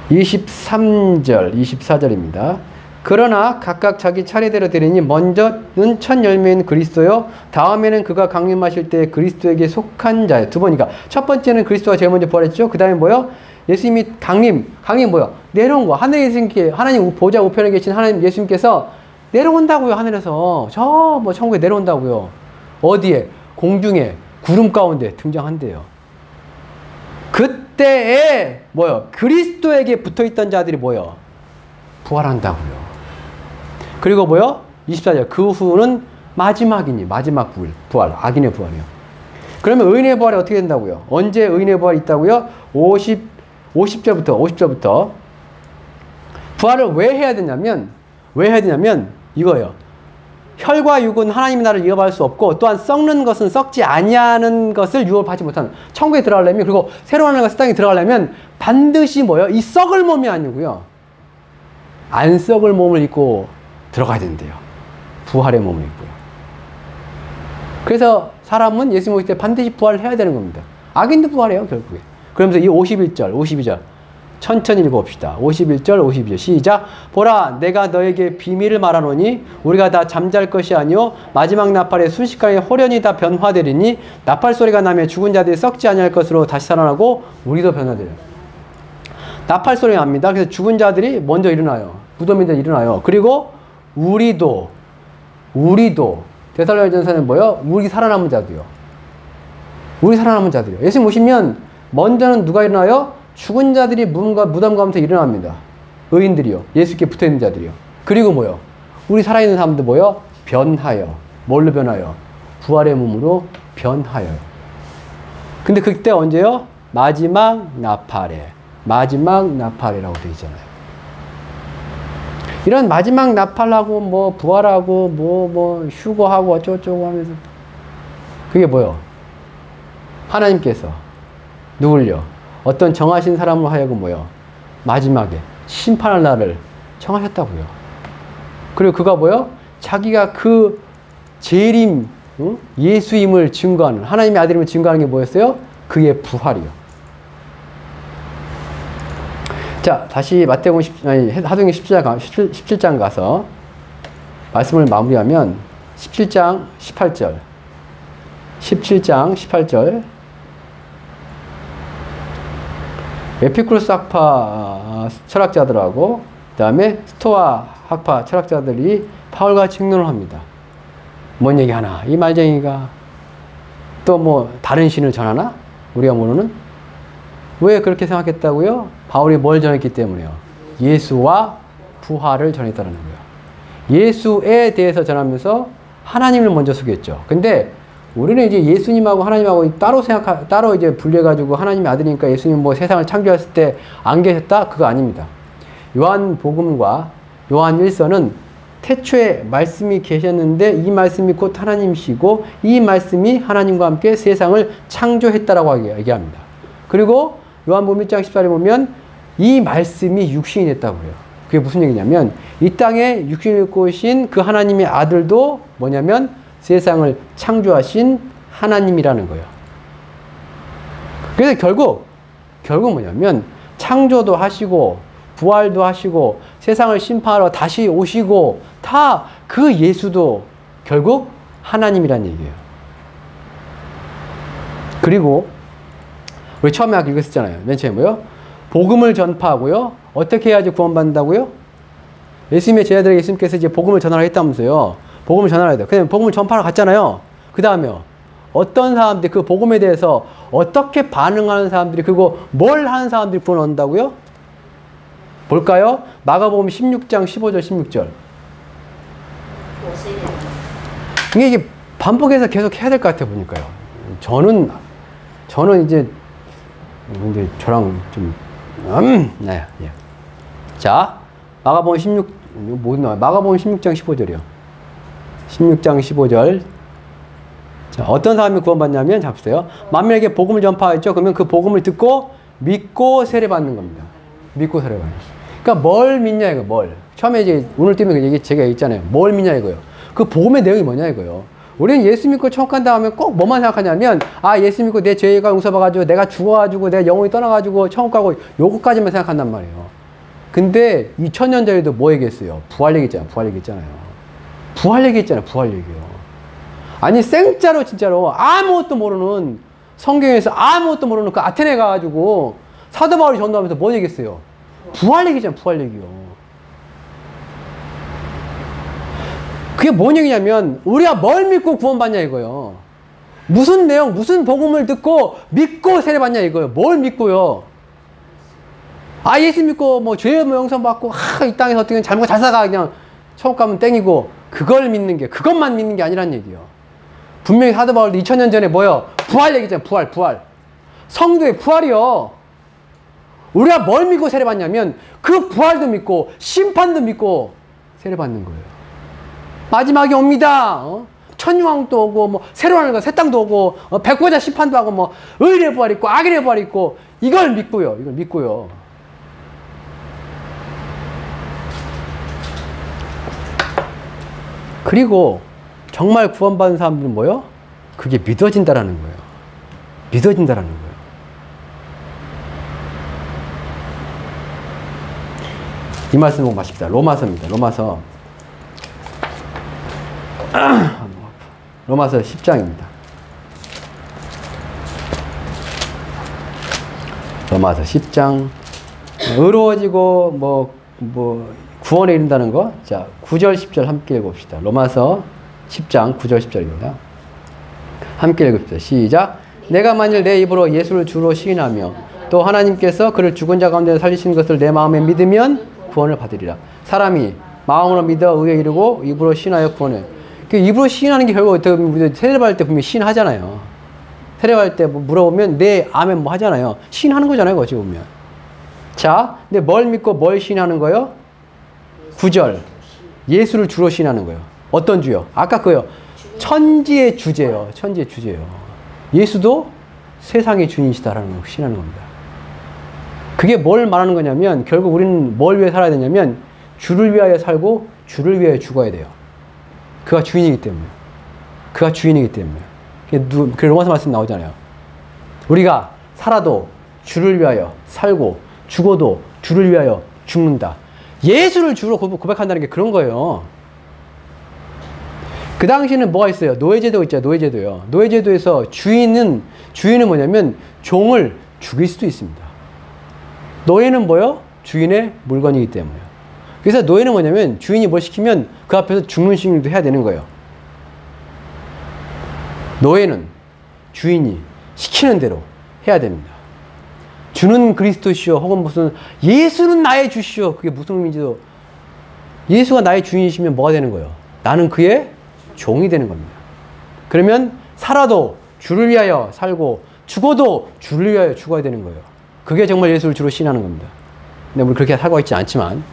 23절, 24절입니다. 그러나 각각 자기 차례대로 되리니 먼저는 첫 열매인 그리스도요, 다음에는 그가 강림하실 때 그리스도에게 속한 자예요. 두 번이니까 첫 번째는 그리스도가 제일 먼저 부활했죠. 그 다음에 뭐요? 예수님이 강림 뭐요? 내려온 거. 하늘에 예수님께, 하나님 보좌 우편에 계신 하나님 예수님께서 내려온다고요. 하늘에서 저 천국에 내려온다고요. 어디에? 공중에 구름 가운데 등장한대요. 그때에 뭐요? 그리스도에게 붙어있던 자들이 뭐요? 부활한다고요. 그리고 뭐요? 24절. 그 후는 마지막이니, 마지막 부활, 악인의 부활이요. 그러면 의인의 부활이 어떻게 된다고요? 언제 의인의 부활이 있다고요? 50절부터 부활을 왜 해야 되냐면 이거예요. 혈과 육은 하나님의 나라를 이어받을 수 없고, 또한 썩는 것은 썩지 아니하는 것을 유업하지 못하는, 천국에 들어가려면, 그리고 새로운 하늘과 새 땅에 들어가려면 반드시 뭐예요? 이 썩을 몸이 아니고요, 안 썩을 몸을 입고 들어가야 된대요. 부활의 몸을 입고요. 그래서 사람은 예수님 오실 때 반드시 부활을 해야 되는 겁니다. 악인도 부활해요, 결국에. 그러면서 이 51절, 52절 천천히 읽어봅시다. 51절, 52절 시작. 보라, 내가 너에게 비밀을 말하노니 우리가 다 잠잘 것이 아니요 마지막 나팔에 순식간에 호련히 다 변화되리니, 나팔 소리가 나면 죽은 자들이 썩지 아니할 것으로 다시 살아나고 우리도 변화되리라. 나팔 소리가 납니다. 그래서 죽은 자들이 먼저 일어나요. 무덤인데 일어나요. 그리고 우리도 데살로니가전서는 뭐요? 우리 살아남은 자들이요. 예수님 오시면 먼저는 누가 일어나요? 죽은 자들이 무덤 가운데 일어납니다. 의인들이요. 예수께 붙어있는 자들이요. 그리고 뭐요? 우리 살아있는 사람들 뭐요? 변하여. 뭘로 변하여? 부활의 몸으로 변하여요. 근데 그때 언제요? 마지막 나팔에. 마지막 나팔이라고 되어 있잖아요. 이런 마지막 나팔하고 뭐 부활하고 뭐 휴거하고 어쩌고저쩌고 하면서 그게 뭐요? 하나님께서 누굴요? 어떤 정하신 사람으로 하여금 뭐요? 마지막에 심판할 날을 정하셨다고요. 그리고 그가 뭐요? 자기가 그 재림, 예수임을 증거하는, 하나님의 아들임을 증거하는 게 뭐였어요? 그의 부활이요. 자, 다시 마태복음 사도행전 17장 가서 말씀을 마무리하면 17장 18절 17장 18절 에피쿠로스 학파 철학자들하고 그 다음에 스토아 학파 철학자들이 바울과 직론을 합니다. 뭔 얘기하나? 이 말쟁이가 또 뭐 다른 신을 전하나? 우리가 모르는? 왜 그렇게 생각했다고요? 바울이 뭘 전했기 때문에요? 예수와 부활을 전했다는 거예요. 예수에 대해서 전하면서 하나님을 먼저 소개했죠. 근데 우리는 이제 예수님하고 하나님하고 따로 이제 분리해가지고 하나님의 아들이니까 예수님 뭐 세상을 창조했을 때 안 계셨다? 그거 아닙니다. 요한복음과 요한 1서는 태초에 말씀이 계셨는데 이 말씀이 곧 하나님이시고 이 말씀이 하나님과 함께 세상을 창조했다라고 얘기합니다. 그리고 요한복음 1장 14절에 보면 이 말씀이 육신이 됐다고 해요. 그게 무슨 얘기냐면 이 땅에 육신을 입고 오신 그 하나님의 아들도 뭐냐면 세상을 창조하신 하나님이라는 거예요. 그래서 결국 뭐냐면 창조도 하시고 부활도 하시고 세상을 심판하러 다시 오시고 다 그 예수도 결국 하나님이란 얘기예요. 그리고 우리 처음에 아까 읽었었잖아요. 맨 처음에 뭐요? 복음을 전파하고요. 어떻게 해야지 구원받는다고요? 예수님의 제자들에게 예수님께서 이제 복음을 전하라 했다면서요. 복음을 전하라 해야 그냥 복음을 전파하러 갔잖아요. 그 다음에요. 어떤 사람들이 그 복음에 대해서 어떻게 반응하는 사람들이 그리고 뭘 하는 사람들이 구원 얻는다고요? 볼까요? 마가복음 16장 15절 16절. 이게 반복해서 계속 해야 될 것 같아 보니까요. 저는 이제 근데 저랑 좀 네. 예. 자, 마가복음 16장 15절이요. 16장 15절. 자, 어떤 사람이 구원받냐면 잡으세요. 만민에게 복음을 전파했죠. 그러면 그 복음을 듣고 믿고 세례받는 겁니다. 믿고 세례받는. 그러니까 뭘 믿냐 이거 뭘. 처음에 이제 오늘 때문에 제가 얘기했잖아요. 뭘 믿냐 이거요. 그 복음의 내용이 뭐냐 이거요. 우리는 예수 믿고 천국 간다 하면 꼭 뭐만 생각하냐면 아 예수 믿고 내 죄가 용서받아가지고 내가 죽어가지고 내가 영혼이 떠나가지고 천국 가고 요거까지만 생각한단 말이에요. 근데 2000년 전에도 뭐 얘기했어요? 부활 얘기했잖아요. 부활 얘기했잖아요. 부활 얘기했잖아요. 부활 얘기요. 아니 생짜로 진짜로 아무것도 모르는 성경에서 아무것도 모르는 그 아테네 가가지고 사도 바울이 전도하면서 뭐 얘기했어요? 부활 얘기잖아요. 부활 얘기요. 그게 뭔 얘기냐면 우리가 뭘 믿고 구원받냐 이거요. 무슨 내용 무슨 복음을 듣고 믿고 세례받냐 이거요. 뭘 믿고요. 아 예수 믿고 뭐 죄 용서받고 이 땅에서 어떻게 잘못 잘 살아가 그냥 천국 가면 땡이고 그걸 믿는 게 그것만 믿는 게 아니란 얘기요. 분명히 사도 바울도 2000년 전에 뭐요? 부활 얘기잖아요. 부활. 성도의 부활이요. 우리가 뭘 믿고 세례받냐면 그 부활도 믿고 심판도 믿고 세례받는 거예요. 마지막에 옵니다. 천유왕도 오고 뭐 새로운 하늘과 새 땅도 오고 백보자 심판도 하고 뭐 의인의 부활이 있고 악인의 부활이 있고 이걸 믿고요. 그리고 정말 구원받은 사람들은 뭐요? 그게 믿어진다라는 거예요. 믿어진다라는 거예요. 이 말씀 보고 마십시다. 로마서입니다. 로마서 10장입니다. 로마서 10장. 의로워지고 뭐 구원에 이른다는 거. 자, 9절 10절 함께 읽어봅시다. 로마서 10장 9절 10절입니다. 함께 읽읍시다. 시작. 내가 만일 내 입으로 예수를 주로 시인하며 또 하나님께서 그를 죽은 자 가운데 살리신 것을 내 마음에 믿으면 구원을 받으리라. 사람이 마음으로 믿어 의에 이르고 입으로 시인하여 구원을. 입으로 시인하는 게 결국 세례받을 때 분명히 시인하잖아요. 세례받을 때 물어보면 네 아멘 뭐 하잖아요. 시인하는 거잖아요. 어찌 보면. 자, 근데 뭘 믿고 뭘 시인하는 거예요? 9절. 예수를 주로 시인하는 거예요. 어떤 주요? 아까 그요. 천지의 주제요. 천지의 주제요. 예수도 세상의 주인이시다라는 걸 시인하는 겁니다. 그게 뭘 말하는 거냐면 결국 우리는 뭘 위해 살아야 되냐면 주를 위하여 살고 주를 위하여 죽어야 돼요. 그가 주인이기 때문에. 그가 주인이기 때문에. 그 로마서 말씀 나오잖아요. 우리가 살아도 주를 위하여 살고 죽어도 주를 위하여 죽는다. 예수를 주로 고백한다는 게 그런 거예요. 그 당시에는 뭐가 있어요? 노예제도 있죠. 노예제도요. 노예제도에서 주인은 뭐냐면 종을 죽일 수도 있습니다. 노예는 뭐요? 주인의 물건이기 때문에요. 그래서 노예는 뭐냐면 주인이 뭘 시키면 그 앞에서 죽는 시행도 해야 되는 거예요. 노예는 주인이 시키는 대로 해야 됩니다. 주는 그리스도시오 혹은 무슨 예수는 나의 주시오. 그게 무슨 의미인지도 예수가 나의 주인이시면 뭐가 되는 거예요? 나는 그의 종이 되는 겁니다. 그러면 살아도 주를 위하여 살고 죽어도 주를 위하여 죽어야 되는 거예요. 그게 정말 예수를 주로 시인하는 겁니다. 근데 우리 그렇게 살고 있지 않지만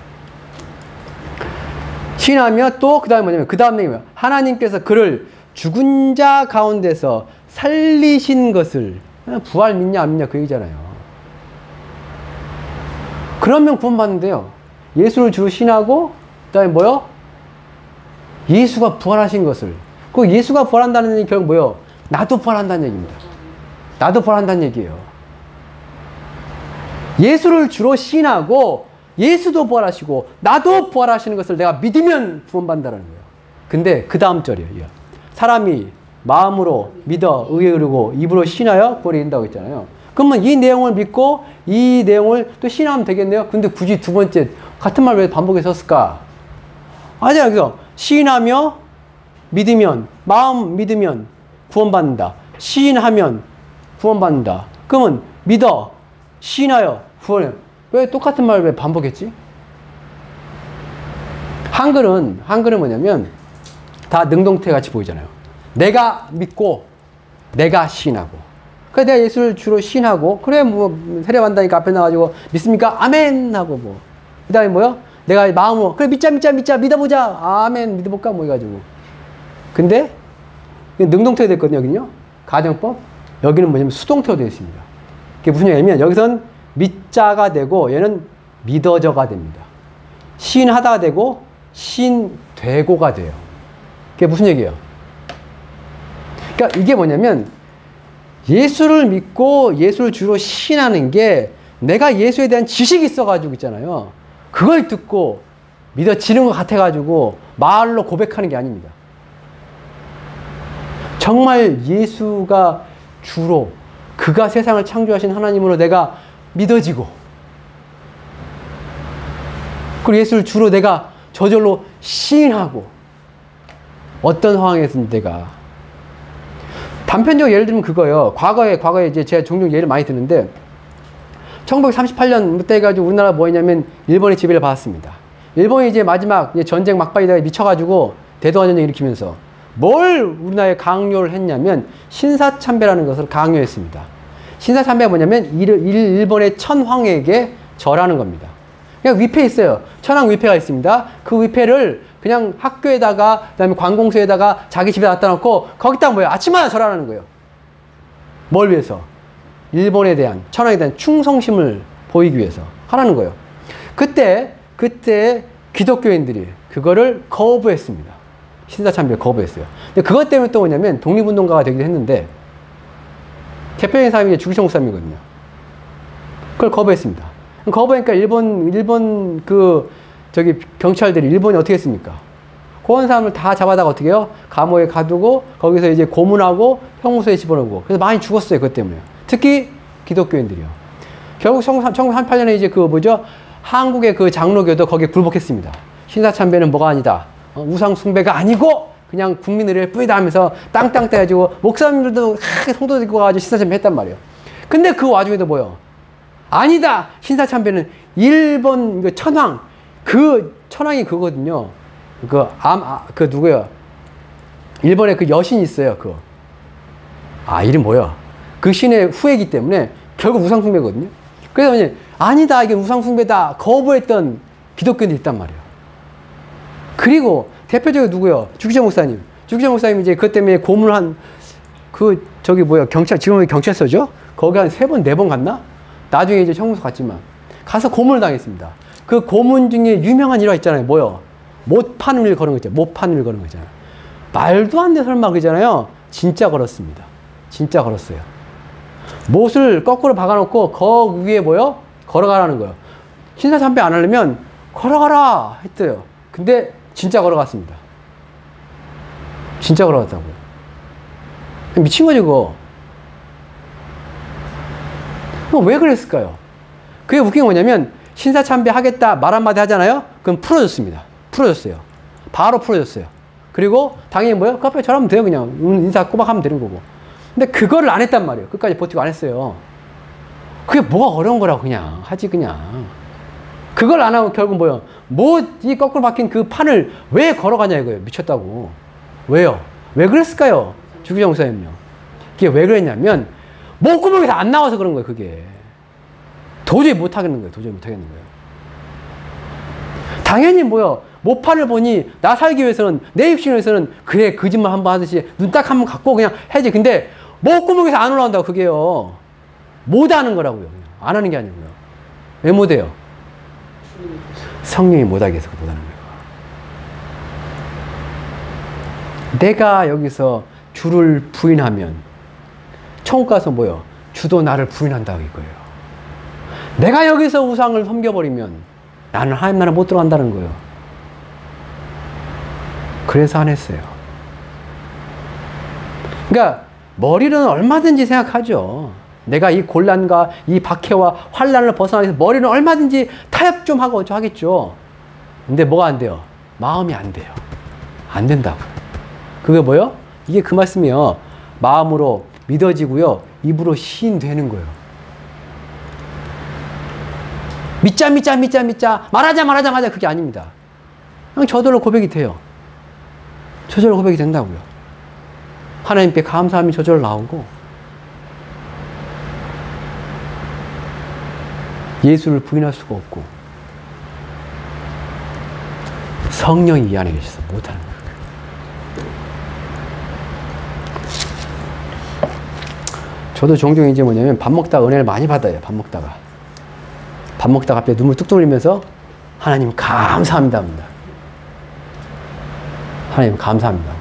시인하며 또 그 다음에 뭐냐면 그 다음 얘기면 하나님께서 그를 죽은 자 가운데서 살리신 것을 부활 믿냐 안 믿냐 그 얘기잖아요. 그러면 구원받는데요. 예수를 주로 시인하고 그 다음에 뭐요? 예수가 부활하신 것을. 그 예수가 부활한다는 얘기 결국 뭐요? 나도 부활한다는 얘기입니다. 나도 부활한다는 얘기예요. 예수를 주로 시인하고 예수도 부활하시고 나도 부활하시는 것을 내가 믿으면 구원받는다는 거예요. 근데 그 다음 절이에요. 사람이 마음으로 믿어 의에 이르고 입으로 시인하여 구원이 된다고 했잖아요. 그러면 이 내용을 믿고 이 내용을 또 시인하면 되겠네요. 근데 굳이 두 번째 같은 말 왜 반복해서 썼을까? 아니야. 그래서 시인하며 믿으면 마음 믿으면 구원받는다. 시인하면 구원받는다. 그러면 믿어 시인하여 구원해. 왜 똑같은 말 왜 반복했지? 한글은 뭐냐면 다 능동태 같이 보이잖아요. 내가 믿고 내가 시인하고. 그래 내가 예수를 주로 시인하고 그래 뭐 세례받는다니까 앞에 나가지고 믿습니까? 아멘 하고 뭐. 그 다음에 뭐요? 내가 마음으로 그래 믿자 믿어보자 아멘 믿어볼까 뭐 해가지고. 근데 능동태가 됐거든요. 여기는요. 가정법. 여기는 뭐냐면 수동태로 되어 있습니다. 그게 무슨 얘기냐면 여기선 믿자가 되고 얘는 믿어져가 됩니다. 시인하다가 되고 시인되고가 돼요. 그게 무슨 얘기예요? 그러니까 이게 뭐냐면 예수를 믿고 예수를 주로 시인하는 게 내가 예수에 대한 지식이 있어가지고 있잖아요. 그걸 듣고 믿어지는 것 같아가지고 말로 고백하는 게 아닙니다. 정말 예수가 주로 그가 세상을 창조하신 하나님으로 내가 믿어지고 그리고 예수를 주로 내가 저절로 시인하고 어떤 상황에서는 내가 단편적으로 예를 들면 그거예요. 과거에 이제 제가 종종 예를 많이 드는데 1938년 그때 해가지고 우리나라 뭐 했냐면 일본의 지배를 받았습니다. 일본이 이제 마지막 이제 전쟁 막바지다가 미쳐가지고 대동아전쟁 일으키면서 뭘 우리나라에 강요를 했냐면 신사참배라는 것을 강요했습니다. 신사참배가 뭐냐면 일본의 천황에게 절하는 겁니다. 그냥 위패 있어요. 천황 위패가 있습니다. 그 위패를 그냥 학교에다가 그다음에 관공서에다가 자기 집에 갖다 놓고 거기다가 뭐예요? 아침마다 절하는 거예요. 뭘 위해서? 일본에 대한 천황에 대한 충성심을 보이기 위해서 하라는 거예요. 그때 기독교인들이 그거를 거부했습니다. 신사참배를 거부했어요. 근데 그것 때문에 또 뭐냐면 독립운동가가 되기도 했는데 대표적인 사람이 주기철 목사님이거든요. 그걸 거부했습니다. 거부하니까 일본 경찰들이 일본이 어떻게 했습니까? 그런 사람을 다 잡아다가 어떻게 해요? 감옥에 가두고 거기서 이제 고문하고 형무소에 집어넣고 그래서 많이 죽었어요. 그것 때문에. 특히 기독교인들이요. 결국 1938년에 이제 한국의 그 장로교도 거기에 굴복했습니다. 신사참배는 뭐가 아니다. 우상 숭배가 아니고 그냥 국민의례를 뿌리다 하면서 땅땅 떼가지고 목사님들도 성도 들고 가가지고 신사참배 했단 말이에요. 근데 그 와중에도 뭐요? 아니다! 신사참배는 일본 그 천황, 그 천황이 그거거든요. 그 누구야? 일본에 그 여신이 있어요. 이름 뭐야? 그 신의 후예이기 때문에 결국 우상숭배거든요. 그래서 아니다, 이게 우상숭배다 거부했던 기독교인이 있단 말이에요. 그리고 대표적으로 누구요? 주기자 목사님. 주기자 목사님 이제 그것 때문에 고문한 지금은 경찰서죠? 거기 한 3번, 4번 갔나? 나중에 이제 청구서 갔지만 가서 고문을 당했습니다. 그 고문 중에 유명한 일화 있잖아요. 뭐요? 못판을 거는 거 있잖아요. 못판을 거는 거 있잖아요. 말도 안 돼 설마 그러잖아요. 진짜 걸었습니다. 진짜 걸었어요. 못을 거꾸로 박아놓고 거 위에 뭐요? 걸어가라는 거예요. 신사참배 안 하려면 걸어가라 했대요. 근데 진짜 걸어갔습니다. 진짜 걸어갔다고요. 미친 거지 그거. 왜 그랬을까요? 그게 웃긴 게 뭐냐면 신사참배 하겠다 말 한마디 하잖아요. 그럼 풀어줬습니다. 풀어줬어요. 바로 풀어줬어요. 그리고 당연히 뭐요? 그 앞에 저러면 돼요. 그냥 인사 꼬박 하면 되는 거고. 근데 그거를 안 했단 말이에요. 끝까지 버티고 안 했어요. 그게 뭐가 어려운 거라고 그냥 하지 그냥. 그걸 안 하고 결국 뭐요? 이 거꾸로 박힌 그 판을 왜 걸어가냐 이거예요. 미쳤다고. 왜요? 왜 그랬을까요? 주기자 목사님요. 그게 왜 그랬냐면 목구멍에서 안 나와서 그런 거예요. 그게. 도저히 못 하겠는 거예요. 도저히 못 하겠는 거예요. 당연히 뭐요? 못판을 보니 나 살기 위해서는 내 입신을 위해서는 그래 거짓말 한번 하듯이 눈 딱 한번 갖고 그냥 해야지. 근데 목구멍에서 안 올라온다고 그게요. 못 하는 거라고요. 안 하는 게 아니고요. 왜 못 해요? 성령이 못하게 해서 못 하는 거예요. 내가 여기서 주를 부인하면 천국 가서 뭐요? 주도 나를 부인한다고 이거예요. 내가 여기서 우상을 섬겨버리면 나는 하나님 나라 못 들어간다는 거예요. 그래서 안 했어요. 그러니까 머리는 얼마든지 생각하죠. 내가 이 곤란과 이 박해와 환란을 벗어나기 위해서 머리는 얼마든지 타협 좀 하고 하겠죠. 근데 뭐가 안 돼요? 마음이 안 돼요. 안 된다고요. 그게 뭐요? 이게 그 말씀이에요. 마음으로 믿어지고요. 입으로 시인되는 거예요. 믿자 말하자 그게 아닙니다. 그냥 저절로 고백이 돼요. 저절로 고백이 된다고요. 하나님께 감사함이 저절로 나오고 예수를 부인할 수가 없고 성령이 이 안에 계셔서 못하는 거예요. 저도 종종 이제 뭐냐면 밥 먹다가 은혜를 많이 받아요. 밥 먹다가 갑자기 눈물 뚝뚝 흘리면서 하나님 감사합니다 합니다. 하나님 감사합니다.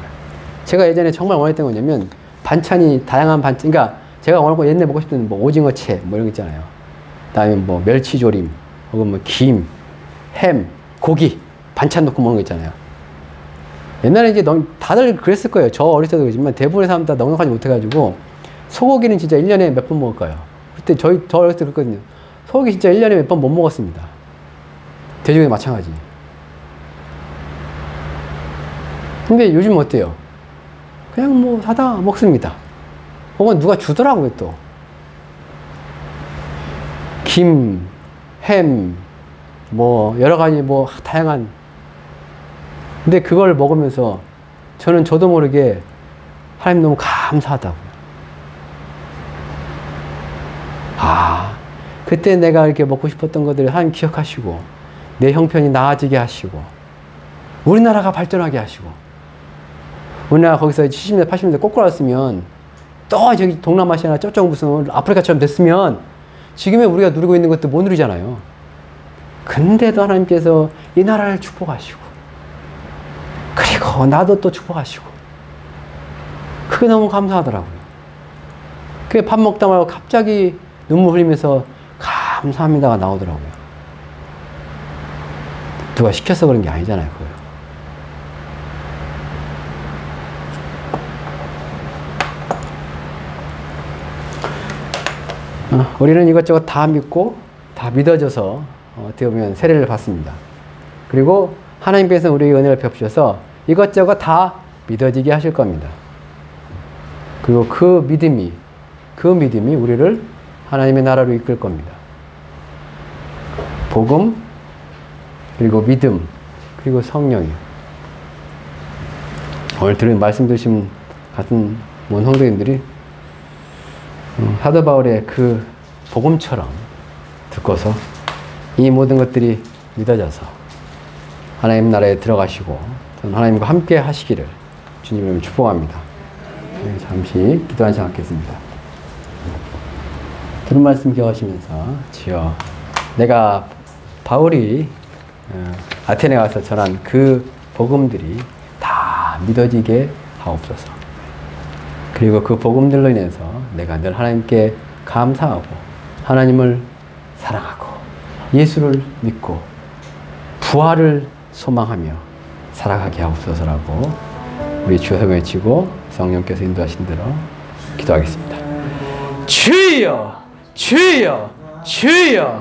제가 예전에 정말 원했던 건 뭐냐면 반찬이 다양한 반찬, 그러니까 제가 원하고 옛날에 먹고 싶던 뭐 오징어채 뭐 이런 거 있잖아요. 그다음에 뭐 멸치조림 혹은 뭐 김, 햄, 고기 반찬 넣고 먹는 거 있잖아요. 옛날에 이제 다들 그랬을 거예요. 저 어릴 때도 그렇지만 대부분의 사람 다 넉넉하지 못해가지고 소고기는 진짜 1년에 몇 번 먹을까요? 그때 저 어렸을 때 그랬거든요. 소고기 진짜 1년에 몇 번 못 먹었습니다. 돼지고기 마찬가지. 근데 요즘 어때요? 그냥 뭐 사다 먹습니다. 혹은 누가 주더라고요 또. 김, 햄, 뭐 여러 가지 뭐 다양한. 근데 그걸 먹으면서 저도 모르게 하나님 너무 감사하다고. 그때 내가 이렇게 먹고 싶었던 것들을 하나님 기억하시고 내 형편이 나아지게 하시고 우리나라가 발전하게 하시고 우리나라 거기서 70년대 80년대 거꾸로 왔으면 또 저기 동남아시아나 저쪽 무슨 아프리카처럼 됐으면 지금의 우리가 누리고 있는 것도 못 누리잖아요. 근데도 하나님께서 이 나라를 축복하시고 그리고 나도 또 축복하시고 그게 너무 감사하더라고요. 그게 밥 먹다 말고 갑자기 눈물 흘리면서 감사합니다가 나오더라고요. 누가 시켜서 그런 게 아니잖아요. 그거요. 우리는 이것저것 다 믿고 다 믿어져서 어떻게 보면 세례를 받습니다. 그리고 하나님께서 우리에게 은혜를 베푸셔서 이것저것 다 믿어지게 하실 겁니다. 그리고 그 믿음이 우리를 하나님의 나라로 이끌 겁니다. 복음, 그리고 믿음, 그리고 성령이요. 오늘 들은 말씀 드신 같은 성도님들이 사도 바울의 그 복음처럼 듣고서 이 모든 것들이 믿어져서 하나님 나라에 들어가시고 하나님과 함께 하시기를 주님을 축복합니다. 잠시 기도한 시간 갖겠습니다. 들은 말씀 기억하시면서 주여, 내가 바울이 아테네 가서 전한 그 복음들이 다 믿어지게 하옵소서. 그리고 그 복음들로 인해서 내가 늘 하나님께 감사하고 하나님을 사랑하고 예수를 믿고 부활을 소망하며 살아가게 하옵소서라고 우리 주여 성을 외치고 성령께서 인도하신 대로 기도하겠습니다. 주여, 주여, 주여.